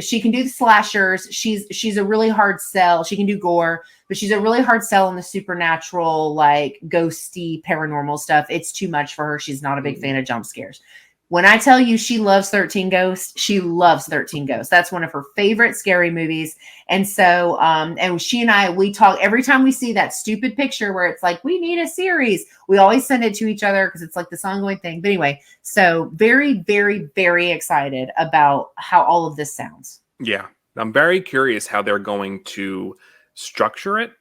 Speaker 1: She can do the slashers. She's a really hard sell. She can do gore, but she's a really hard sell on the supernatural, like ghosty, paranormal stuff. It's too much for her. She's not a big fan of jump scares. When I tell you she loves 13 Ghosts, she loves 13 Ghosts. That's one of her favorite scary movies. And so, and she and I, we talk every time we see that stupid picture where it's like, we need a series. We always send it to each other because it's like this ongoing thing. But anyway, so very, very, very excited about how all of this sounds.
Speaker 2: Yeah. I'm very curious how they're going to structure it.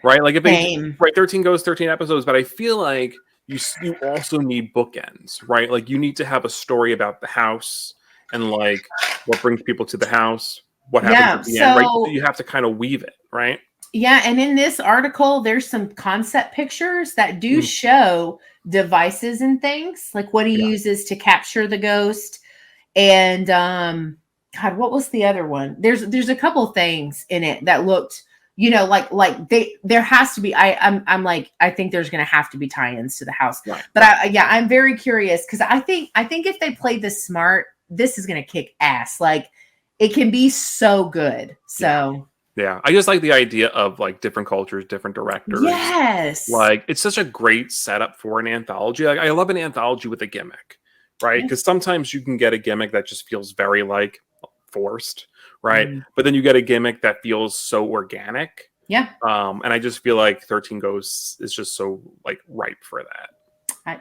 Speaker 2: Right? Like if they, right, 13 Ghosts, 13 episodes, but I feel like you also need bookends, right? Like you need to have a story about the house and like what brings people to the house, what happens at the end, right? You have to kind of weave it, right?
Speaker 1: Yeah, and in this article, there's some concept pictures that do
Speaker 2: Mm,
Speaker 1: show devices and things, like what he
Speaker 2: yeah.
Speaker 1: uses to capture the ghost. And God, what was the other one? There's a couple things in it that looked, like there has to be. I'm like, I think there's gonna have to be tie-ins to the house.
Speaker 2: Right.
Speaker 1: But
Speaker 2: Right.
Speaker 1: yeah, I'm very curious because I think if they play this smart, this is gonna kick ass. Like it can be so good.
Speaker 2: Yeah.
Speaker 1: So
Speaker 2: Yeah. I just like the idea of like different cultures, different directors.
Speaker 1: yes.
Speaker 2: Like it's such a great setup for an anthology. Like I love an anthology with a gimmick, right?
Speaker 1: Yeah.
Speaker 2: Because sometimes you can get a gimmick that just feels very like forced, right?
Speaker 1: Mm.
Speaker 2: But then you get a gimmick that feels so organic.
Speaker 1: Yeah.
Speaker 2: And I just feel like 13 Ghosts is just so like ripe for that.
Speaker 1: I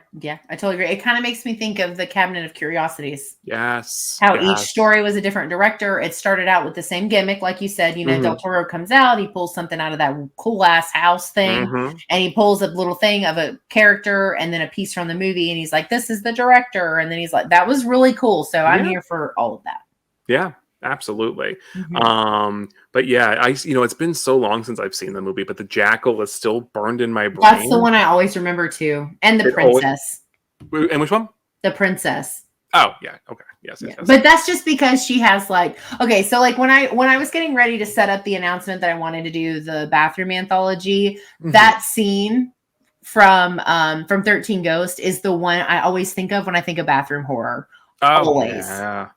Speaker 1: totally agree. It kind of makes me think of the Cabinet of Curiosities.
Speaker 2: Yes.
Speaker 1: How each
Speaker 2: Yes.
Speaker 1: story was a different director. It started out with the same gimmick, like you said. Del
Speaker 2: Hmm.
Speaker 1: Toro comes out, he pulls something out of that cool ass house thing,
Speaker 2: Hmm.
Speaker 1: and he pulls a little thing of a character and then a piece from the movie, and he's like, "This is the director," and then he's like, "That was really cool." So I'm
Speaker 2: Yeah.
Speaker 1: here for all of that.
Speaker 2: Yeah. Absolutely.
Speaker 1: Mhm.
Speaker 2: But yeah, it's been so long since I've seen the movie, but the Jackal is still burned in my
Speaker 1: That's the
Speaker 2: brain.
Speaker 1: one I always remember too, and the
Speaker 2: It always,
Speaker 1: princess.
Speaker 2: and which one?
Speaker 1: The princess.
Speaker 2: Oh, yeah. Okay. Yes, yes,
Speaker 1: Yeah.
Speaker 2: yes.
Speaker 1: But that's just because she has like, okay, so like when I was getting ready to set up the announcement that I wanted to do the bathroom anthology,
Speaker 2: Mhm.
Speaker 1: that scene from 13 Ghost is the one I always think of when I think of bathroom horror.
Speaker 2: Oh,
Speaker 1: Always.
Speaker 2: yeah.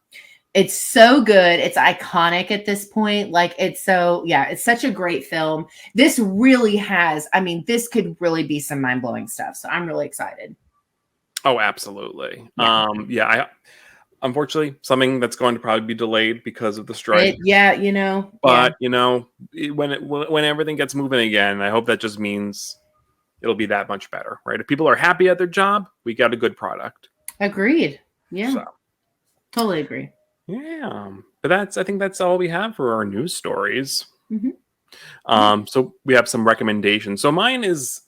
Speaker 1: It's so good. It's iconic at this point. Like it's such a great film. This really has, I mean, this could really be some mind-blowing stuff. So I'm really excited.
Speaker 2: Oh, absolutely.
Speaker 1: Yeah.
Speaker 2: Yeah, unfortunately, something that's going to probably be delayed because of the strike.
Speaker 1: Yeah, yeah.
Speaker 2: But, when everything gets moving again, I hope that just means it'll be that much better, right? If people are happy at their job, we got a good product.
Speaker 1: Agreed. Yeah.
Speaker 2: So,
Speaker 1: Totally agree.
Speaker 2: yeah. But I think that's all we have for our news stories.
Speaker 1: Mhm.
Speaker 2: So we have some recommendations. So mine is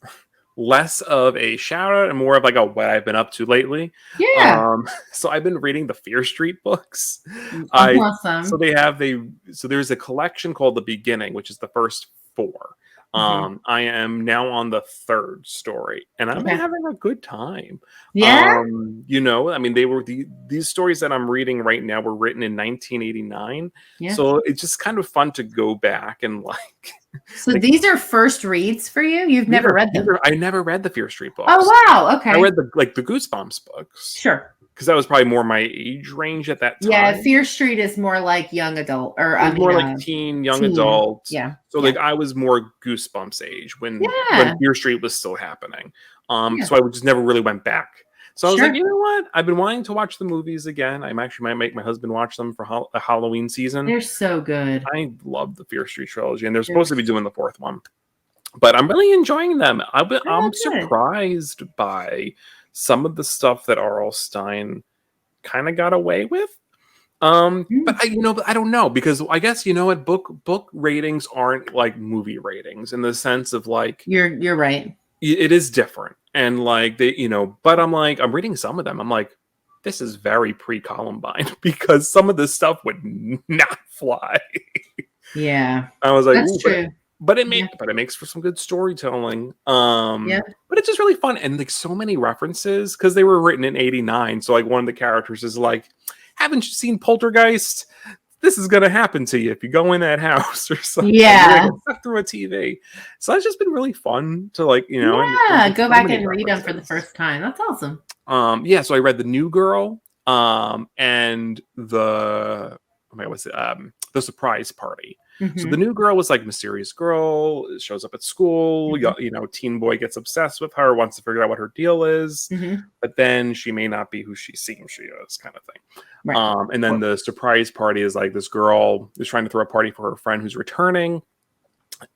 Speaker 2: less of a shout out and more of like a what I've been up to lately.
Speaker 1: Yeah.
Speaker 2: So I've been reading the Fear Street books. I so
Speaker 1: Awesome.
Speaker 2: so there's a collection called The Beginning, which is the first four.
Speaker 1: Mhm.
Speaker 2: I am now on the third story, and I'm
Speaker 1: Okay.
Speaker 2: having a good time.
Speaker 1: Yeah?
Speaker 2: I mean, these stories that I'm reading right now were written in 1989,
Speaker 1: Yeah.
Speaker 2: so it's just kind of fun to go back and like
Speaker 1: So
Speaker 2: like
Speaker 1: these are first reads for you? You've never read them?
Speaker 2: I never read the Fear Street
Speaker 1: Oh,
Speaker 2: books.
Speaker 1: wow.
Speaker 2: I
Speaker 1: Okay.
Speaker 2: read the Goosebumps books
Speaker 1: Sure.
Speaker 2: because that was probably more my age range at that
Speaker 1: Yeah,
Speaker 2: time.
Speaker 1: Fear Street is more like young adult, or
Speaker 2: It
Speaker 1: I
Speaker 2: was
Speaker 1: mean,
Speaker 2: more like teen, young
Speaker 1: teen.
Speaker 2: adult.
Speaker 1: Yeah.
Speaker 2: So
Speaker 1: Yeah.
Speaker 2: like I was more Goosebumps age when
Speaker 1: Yeah.
Speaker 2: Fear Street was still happening.
Speaker 1: Yeah.
Speaker 2: So I just never really went back. So I was like,
Speaker 1: Sure.
Speaker 2: you know what? I've been wanting to watch the movies again. I actually might make my husband watch them for a Halloween season.
Speaker 1: They're so good.
Speaker 2: I love the Fear Street trilogy, and they're
Speaker 1: They're
Speaker 2: supposed to be doing the fourth one. But I'm really enjoying them. I'm
Speaker 1: oh, good.
Speaker 2: surprised by some of the stuff that R.L. Stein kind of got away with.
Speaker 1: Mm.
Speaker 2: But I don't know because I guess you know what book ratings aren't like movie ratings in the sense of like
Speaker 1: You're right.
Speaker 2: it is different and like but I'm reading some of them. I'm like, this is very pre-Columbine because some of this stuff would not fly.
Speaker 1: Yeah.
Speaker 2: I was like,
Speaker 1: That's
Speaker 2: ooh,
Speaker 1: true.
Speaker 2: but it
Speaker 1: Yeah.
Speaker 2: makes for some good storytelling.
Speaker 1: Yeah.
Speaker 2: But it's just really fun and like so many references because they were written in '89. So like one of the characters is like, haven't you seen Poltergeist? This is gonna happen to you if you go in that house or something. You're gonna
Speaker 1: Yeah.
Speaker 2: get stuck through a TV. So that's just been really fun to like, and
Speaker 1: Yeah.
Speaker 2: just
Speaker 1: Go
Speaker 2: so
Speaker 1: back
Speaker 2: many
Speaker 1: and read them for the
Speaker 2: references.
Speaker 1: first time. That's awesome.
Speaker 2: Yeah, so I read The New Girl, and what's it? The Surprise Party. So the
Speaker 1: Mhm.
Speaker 2: new girl was like mysterious girl, shows up at school,
Speaker 1: Mhm.
Speaker 2: teen boy gets obsessed with her, wants to figure out what her deal is,
Speaker 1: Mhm.
Speaker 2: but then she may not be who she seems she is, kind of thing.
Speaker 1: Right.
Speaker 2: And then the surprise party is like this girl is trying to throw a party for her friend who's returning.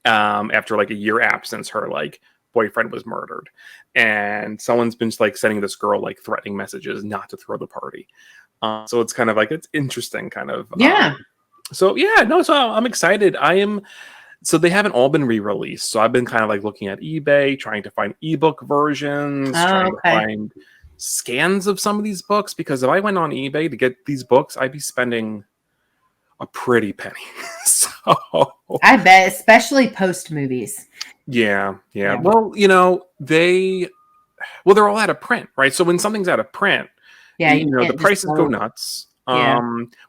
Speaker 2: After like a year absence, her like boyfriend was murdered, and someone's been like sending this girl like threatening messages not to throw the party. So it's kind of like it's interesting, kind of.
Speaker 1: Yeah.
Speaker 2: So yeah, no, so I'm excited. So they haven't all been re-released. So I've been kind of like looking at eBay, trying to find ebook versions,
Speaker 1: Oh,
Speaker 2: trying to
Speaker 1: okay.
Speaker 2: find scans of some of these books because if I went on eBay to get these books, I'd be spending a pretty penny. So
Speaker 1: I bet, especially post movies.
Speaker 2: yeah. Well, they're all out of print, right? So when something's out of print,
Speaker 1: Yeah, you
Speaker 2: the
Speaker 1: can't just
Speaker 2: prices go nuts.
Speaker 1: Yeah.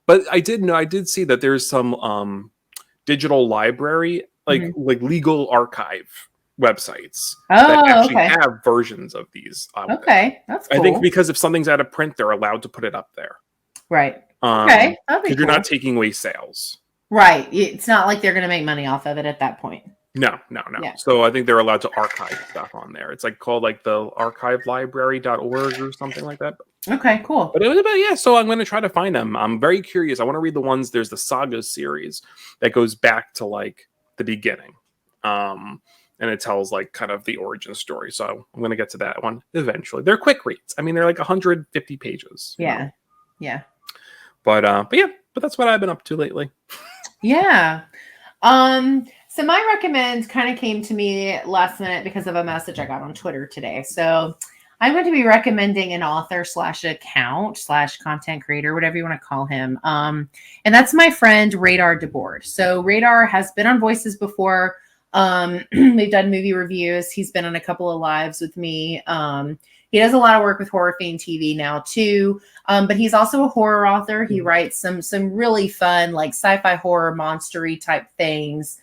Speaker 2: But I did see that there's some digital library, like legal archive websites that
Speaker 1: Oh,
Speaker 2: actually
Speaker 1: okay.
Speaker 2: have versions of these out there.
Speaker 1: Okay, that's cool.
Speaker 2: I think because if something's out of print, they're allowed to put it up there.
Speaker 1: Right. Okay, that'd be
Speaker 2: Because
Speaker 1: cool.
Speaker 2: you're not taking away sales.
Speaker 1: Right. It's not like they're going to make money off of it at that point.
Speaker 2: No.
Speaker 1: Yeah.
Speaker 2: So I think they're allowed to archive stuff on there. It's like called like the archivelibrary.org or something like that.
Speaker 1: Okay, cool.
Speaker 2: But yeah, so I'm going to try to find them. I'm very curious. I want to read the ones. There's the Saga series that goes back to like the beginning. And it tells like kind of the origin story. So I'm going to get to that one eventually. They're quick reads. I mean, they're like 150 pages.
Speaker 1: Yeah.
Speaker 2: know?
Speaker 1: Yeah.
Speaker 2: But that's what I've been up to lately.
Speaker 1: Yeah. So my recommend kind of came to me last minute because of a message I got on Twitter today. So I'm going to be recommending an author / account / content creator, whatever you want to call him. And that's my friend Radar DeBoard. So Radar has been on Voices before. We've done movie reviews. He's been on a couple of lives with me. He does a lot of work with Horror Fiend TV now too. But he's also a horror author. He writes some really fun, like sci-fi horror monstery type things.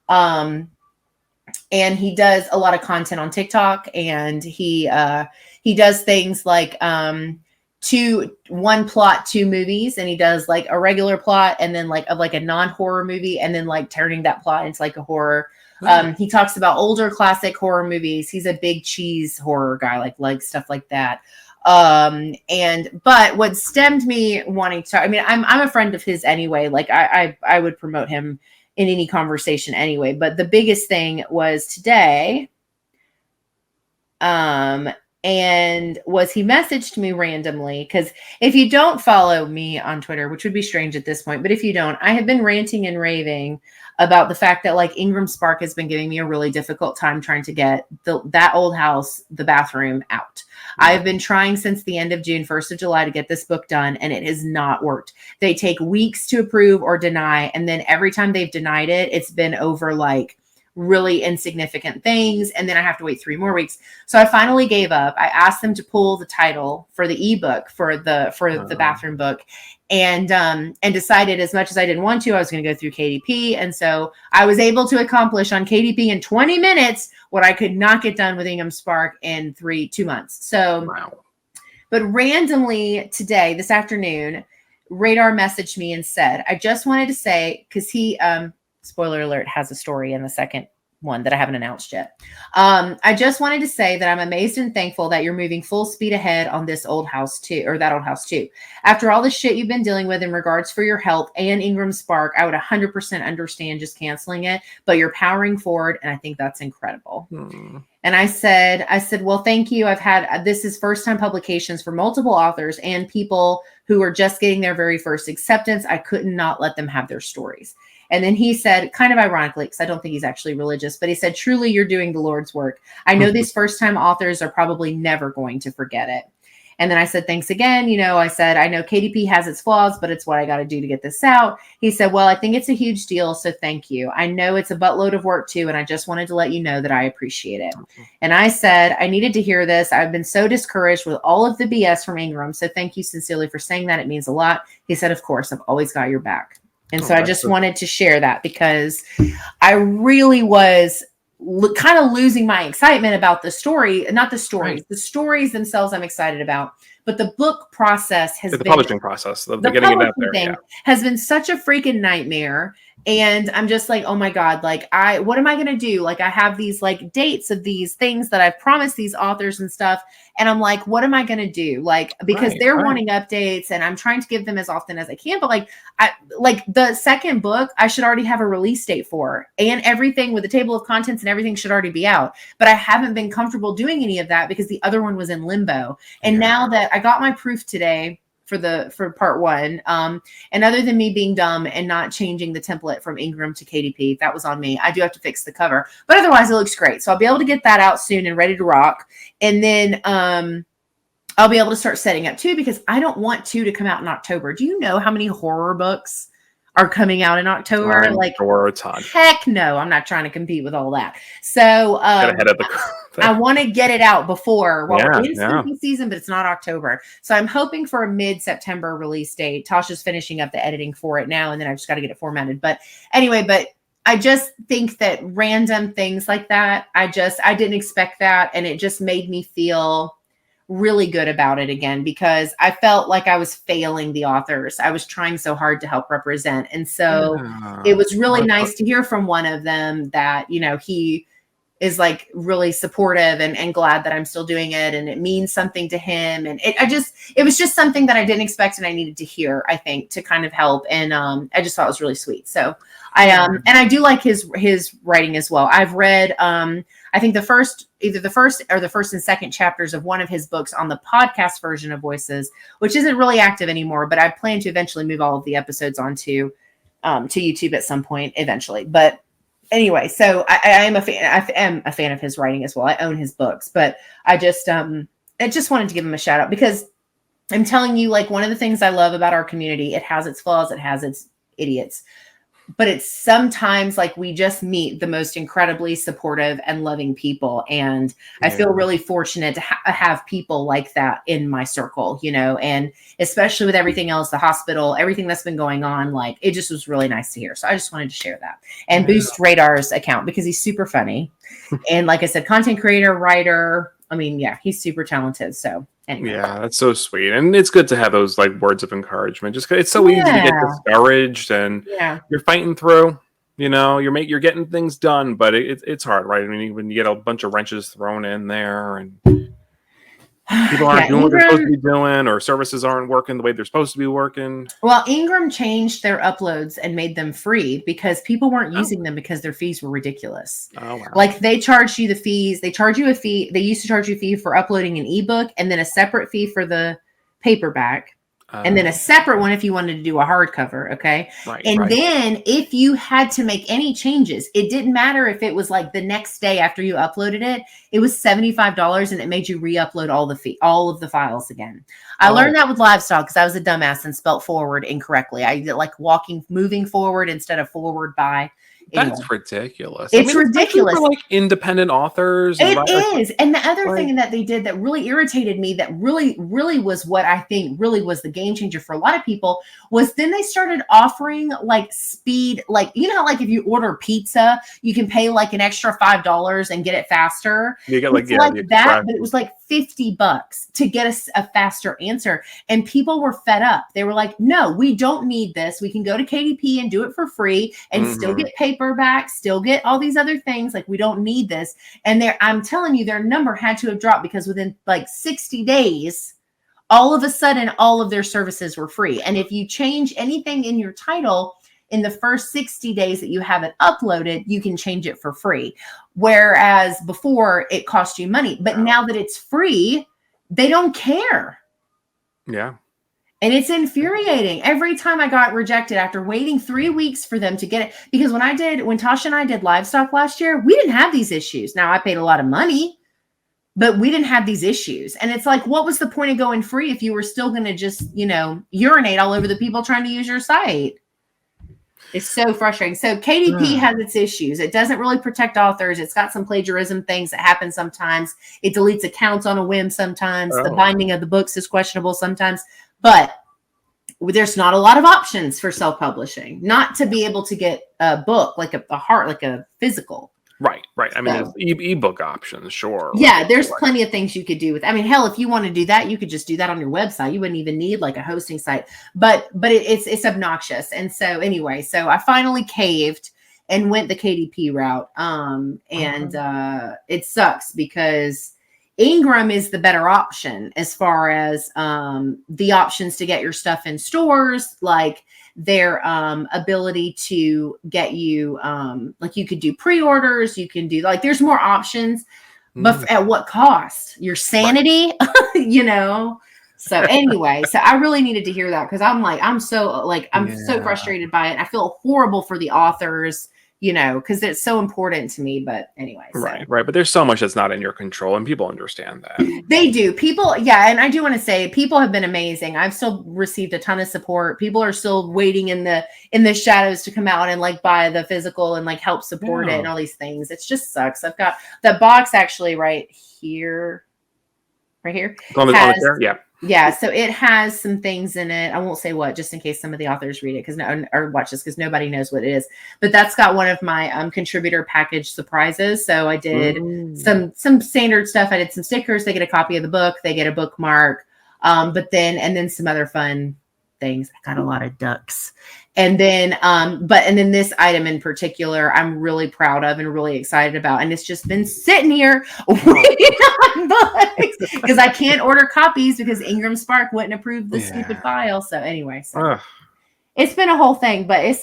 Speaker 1: And he does a lot of content on TikTok, and he does things like one plot, 2 movies, and he does like a regular plot and then like a non-horror movie, and then like turning that plot into like a horror. He talks about older classic horror movies. He's a big cheese horror guy, like stuff like that. But what stemmed me wanting to, I mean, I'm a friend of his anyway. Like I would promote him in any conversation anyway. But the biggest thing was today, and was he messaged me randomly, because if you don't follow me on Twitter, which would be strange at this point, but if you don't, I have been ranting and raving about the fact that like Ingram Spark has been giving me a really difficult time trying to get that old house, the bathroom out. I've been trying since the end of June, 1st of July to get this book done, and it has not worked. They take weeks to approve or deny, and then every time they've denied it, it's been over like really insignificant things, and then I have to wait 3 more weeks. So I finally gave up. I asked them to pull the title for the ebook for the bathroom book, and decided, as much as I didn't want to, I was going to go through KDP. And so I was able to accomplish on KDP in 20 minutes what I could not get done with Ingram Spark in 2 months. So,
Speaker 2: wow. But
Speaker 1: randomly today, this afternoon, Radar messaged me and said, I just wanted to say, because he, spoiler alert, has a story in the second one that I haven't announced yet. I just wanted to say that I'm amazed and thankful that you're moving full speed ahead on this old house too, or that old house too. After all the shit you've been dealing with in regards for your health and Ingram Spark, I would 100% understand just canceling it, but you're powering forward, and I think that's incredible. And I said, well, thank you. I've had, this is first time publications for multiple authors and people who are just getting their very first acceptance. I could not let them have their stories. And then he said, kind of ironically, because I don't think he's actually religious, but he said, truly, you're doing the Lord's work. I know these first-time authors are probably never going to forget it. And then I said, thanks again. I said, I know KDP has its flaws, but it's what I got to do to get this out. He said, well, I think it's a huge deal, so thank you. I know it's a buttload of work too, and I just wanted to let you know that I appreciate it. And I said, I needed to hear this. I've been so discouraged with all of the BS from Ingram, so thank you sincerely for saying that. It means a lot. He said, of course, I've always got your back. And so I just wanted to share that, because I really was kind of losing my excitement about the story, not the stories. Right. The stories themselves I'm excited about, but the book process has been, the
Speaker 2: publishing process, the getting it out there,
Speaker 1: thing has been such a freaking nightmare. And I'm just like, oh my God, like what am I going to do? Like I have these like dates of these things that I've promised these authors and stuff. And I'm like, what am I going to do? Like, because they're wanting updates, and I'm trying to give them as often as I can. But like the second book, I should already have a release date for, and everything with the table of contents and everything should already be out. But I haven't been comfortable doing any of that because the other one was in limbo. And now that I got my proof today for part 1, and other than me being dumb and not changing the template from Ingram to KDP, that was on me. I do have to fix the cover, but otherwise it looks great. So I'll be able to get that out soon and ready to rock. And then I'll be able to start setting up 2, because I don't want 2 to come out in October. Do you know how many horror books are coming out in October.
Speaker 2: I'm
Speaker 1: Like,
Speaker 2: sure it's hot.
Speaker 1: heck no, I'm not trying to compete with all that. So
Speaker 2: Get ahead of the curve.
Speaker 1: I want to get it out before while we're in
Speaker 2: Yeah.
Speaker 1: spooky season, but it's not October. So I'm hoping for a mid-September release date. Tasha's finishing up the editing for it now, and then I've just got to get it formatted. But anyway, I just think that random things like that, I didn't expect that. And it just made me feel really good about it again, because I felt like I was failing the authors. I was trying so hard to help represent. And so it was really nice to hear from one of them that, you know, he is like really supportive and glad that I'm still doing it. And it means something to him. And it was just something that I didn't expect and I needed to hear, I think, to kind of help. And I just thought it was really sweet. So and I do like his writing as well. I've read, I think either the first and second chapters of one of his books on the podcast version of Voices, which isn't really active anymore, but I plan to eventually move all of the episodes onto to YouTube at some point eventually. But anyway, so I am a fan. I am a fan of his writing as well. I own his books, but I just wanted to give him a shout out, because I'm telling you, like, one of the things I love about our community, it has its flaws, it has its idiots, but it's sometimes like we just meet the most incredibly supportive and loving people. And I feel really fortunate to have people like that in my circle, you know, and especially with everything else, the hospital, everything that's been going on, like, it just was really nice to hear. So I just wanted to share that and boost Radar's account, because he's super funny. And like I said, content creator, writer. I mean, yeah, he's super talented. So anyway.
Speaker 2: Yeah, that's so sweet. And it's good to have those like words of encouragement. Just 'cause it's so easy to get discouraged, and you're fighting through, you know, you're getting things done, but it's hard, right? I mean, when you get a bunch of wrenches thrown in there and people aren't doing what they're supposed to be doing, or services aren't working the way they're supposed to be working.
Speaker 1: Well, Ingram changed their uploads and made them free because people weren't using them because their fees were ridiculous.
Speaker 2: Oh, wow.
Speaker 1: Like, they charged you the fees. They charge you a fee. They used to charge you a fee for uploading an ebook, and then a separate fee for the paperback. And then a separate one if you wanted to do a hardcover, okay? And then if you had to make any changes, it didn't matter if it was like the next day after you uploaded it, it was $75 and it made you re-upload all of the files again. I learned that with Livestock because I was a dumbass and spelt forward incorrectly. I did like moving forward instead of forward by.
Speaker 2: That's ridiculous.
Speaker 1: It's ridiculous.
Speaker 2: For like independent authors.
Speaker 1: It is. And the other thing that they did that really irritated me, that really, really was what I think really was the game changer for a lot of people, was then they started offering like speed, like, you know, like if you order pizza, you can pay like an extra $5 and get it faster.
Speaker 2: You get
Speaker 1: like that, but it was like $50 to get a faster answer. And people were fed up. They were like, no, we don't need this. We can go to KDP and do it for free and still get paperback, still get all these other things. Like, we don't need this. And I'm telling you, their number had to have dropped because within like 60 days, all of a sudden, all of their services were free. And if you change anything in your title in the first 60 days that you have it uploaded, you can change it for free. Whereas before it cost you money, but now that it's free, they don't care.
Speaker 2: Yeah.
Speaker 1: And it's infuriating. Every time I got rejected after waiting 3 weeks for them to get it, because when Tasha and I did Livestock last year, we didn't have these issues. Now I paid a lot of money, but we didn't have these issues. And it's like, what was the point of going free if you were still going to just, you know, urinate all over the people trying to use your site? It's so frustrating. So KDP has its issues. It doesn't really protect authors. It's got some plagiarism things that happen sometimes. It deletes accounts on a whim sometimes. The binding of the books is questionable sometimes. But there's not a lot of options for self-publishing, not to be able to get a book like a physical.
Speaker 2: Right. I mean, there's ebook options, sure.
Speaker 1: Yeah, there's plenty of things you could do with. I mean, hell, if you want to do that, you could just do that on your website. You wouldn't even need like a hosting site. But it's obnoxious. And so anyway, so I finally caved and went the KDP route. It sucks because Ingram is the better option as far as the options to get your stuff in stores, like their ability to get you like you could do pre-orders, you can do like there's more options, but at what cost? Your sanity, you know. So anyway, so I really needed to hear that because I'm so frustrated by it. I feel horrible for the authors you know, because it's so important to me. But anyway, so.
Speaker 2: Right. But there's so much that's not in your control, and people understand that.
Speaker 1: They do. People, yeah, and I do want to say people have been amazing. I've still received a ton of support. People are still waiting in the shadows to come out and like buy the physical and like help support it and all these things. It just sucks. I've got the box actually right here. On the chair? Yeah. Yeah, so it has some things in it. I won't say what, just in case some of the authors read it or watch this, because nobody knows what it is. But that's got one of my contributor package surprises. So I did some standard stuff. I did some stickers. They get a copy of the book. They get a bookmark. But then some other fun things. I got a lot of ducks. And then this item in particular, I'm really proud of and really excited about. And it's just been sitting here waiting on books because I can't order copies because Ingram Spark wouldn't approve the stupid file. So anyway, it's been a whole thing, but I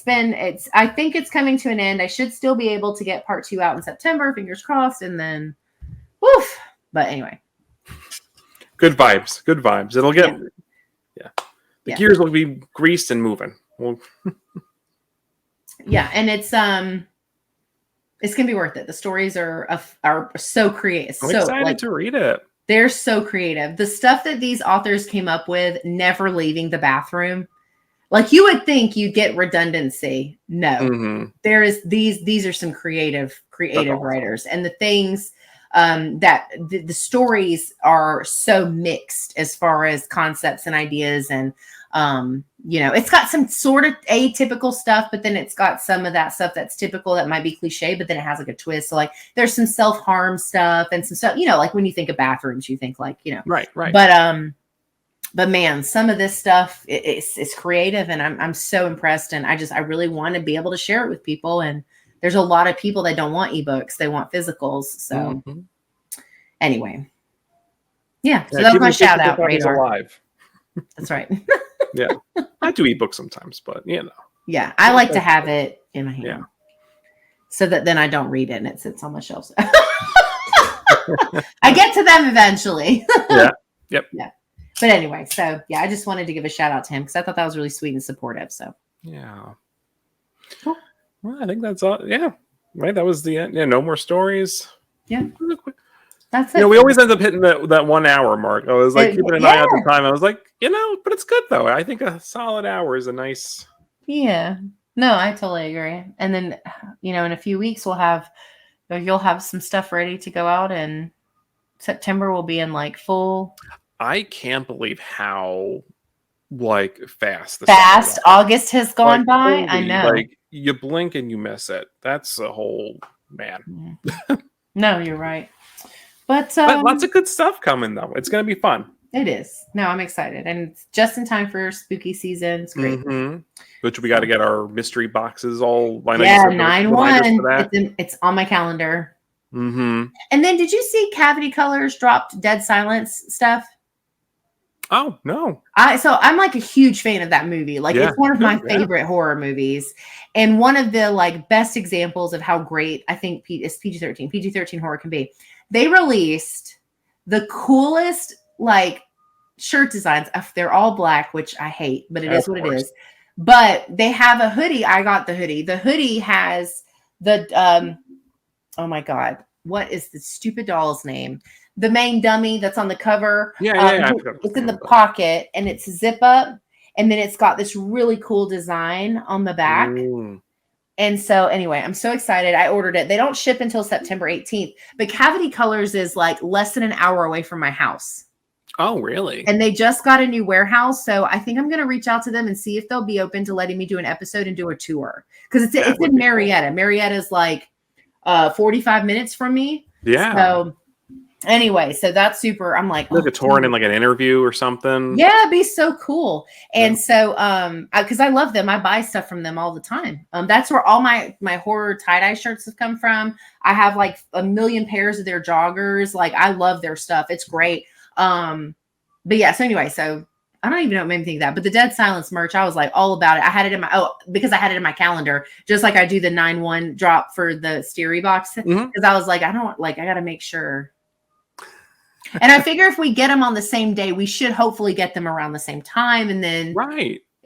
Speaker 1: think it's coming to an end. I should still be able to get part 2 out in September, fingers crossed. And then, woof. But anyway.
Speaker 2: Good vibes. It'll get, the gears will be greased and moving.
Speaker 1: Yeah, and it's gonna be worth it. The stories are so creative.
Speaker 2: I'm excited to read it.
Speaker 1: They're so creative. The stuff that these authors came up with, never leaving the bathroom. Like you would think you'd get redundancy. No, there is these are some creative writers, and the things that the stories are so mixed as far as concepts and ideas and. It's got some sort of atypical stuff, but then it's got some of that stuff that's typical that might be cliche, but then it has like a twist. So like there's some self-harm stuff and some stuff, like when you think of bathrooms, you think like,
Speaker 2: Right.
Speaker 1: But man, some of this stuff it's creative and I'm so impressed. And I really want to be able to share it with people. And there's a lot of people that don't want ebooks. They want physicals. So anyway, so that was my shout out.
Speaker 2: Alive.
Speaker 1: That's right.
Speaker 2: Yeah, I do ebooks sometimes, but
Speaker 1: Yeah, I like to have it in my hand, so that then I don't read it and it sits on my shelves. I get to them eventually.
Speaker 2: Yep.
Speaker 1: Yeah, but anyway, so I just wanted to give a shout out to him because I thought that was really sweet and supportive. So
Speaker 2: cool. Well, I think that's all. Yeah, right. That was the end. Yeah, no more stories.
Speaker 1: Yeah. That's it.
Speaker 2: We always end up hitting that 1 hour mark. I was like keeping an eye out the time. I was like, but it's good though. I think a solid hour is a nice.
Speaker 1: Yeah. No, I totally agree. And then, in a few weeks you'll have some stuff ready to go out, and September will be in like full.
Speaker 2: I can't believe how fast
Speaker 1: August has gone by. I know.
Speaker 2: Like you blink and you miss it. That's a whole man.
Speaker 1: No, you're right. But
Speaker 2: lots of good stuff coming, though. It's going to be fun.
Speaker 1: It is. No, I'm excited. And it's just in time for spooky season. It's great.
Speaker 2: Which we got to get our mystery boxes all lined up.
Speaker 1: Yeah, 9/1. It's on my calendar. And then did you see Cavity Colors dropped Dead Silence stuff?
Speaker 2: Oh, no.
Speaker 1: I'm like a huge fan of that movie. Like it's one of my favorite horror movies. And one of the best examples of how great I think it's PG-13 horror can be. They released the coolest shirt designs. They're all black, which I hate, but it is what it is. But they have a hoodie. I got the hoodie. The hoodie has the oh my God, what is the stupid doll's name? The main dummy that's on the cover. It's in the pocket and it's zip up, and then it's got this really cool design on the back. And so anyway, I'm so excited. I ordered it. They don't ship until September 18th, but Cavity Colors is less than an hour away from my house.
Speaker 2: Oh, really?
Speaker 1: And they just got a new warehouse. So I think I'm going to reach out to them and see if they'll be open to letting me do an episode and do a tour. Because it's in Marietta. Cool. Marietta's 45 minutes from me.
Speaker 2: Yeah.
Speaker 1: So anyway, so that's super. I'm like
Speaker 2: a tour and in an interview or something.
Speaker 1: Yeah, it'd be so cool. And so because I love them, I buy stuff from them all the time. That's where all my horror tie-dye shirts have come from. I have a million pairs of their joggers. I love their stuff. It's great. But yeah, so anyway, so I don't even know what made me think of that, but the Dead Silence merch, I was all about it. I had it in because I had it in my calendar, just like I do the 9/1 drop for the Stereo box. Because I was I got to make sure. And I figure if we get them on the same day, we should hopefully get them around the same time. And then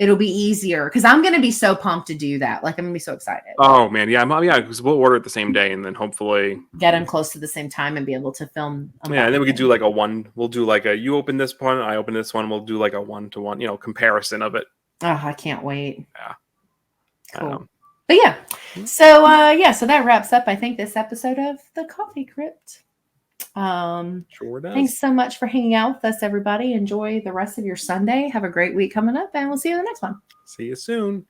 Speaker 1: it'll be easier because I'm going to be so pumped to do that. Like, I'm going to be so excited.
Speaker 2: Oh man, yeah, because we'll order it the same day, and then hopefully
Speaker 1: get them close to the same time and be able to film.
Speaker 2: Yeah, and then we could do like a one. We'll do like a you open this one, I open this one. We'll do like a 1-to-1, comparison of it.
Speaker 1: Oh, I can't wait.
Speaker 2: Yeah,
Speaker 1: cool. But yeah, so so that wraps up, I think, this episode of the Coffee Crypt.
Speaker 2: Sure does.
Speaker 1: Thanks so much for hanging out with us, everybody. Enjoy the rest of your Sunday. Have a great week coming up, and we'll see you in the next one.
Speaker 2: See you soon.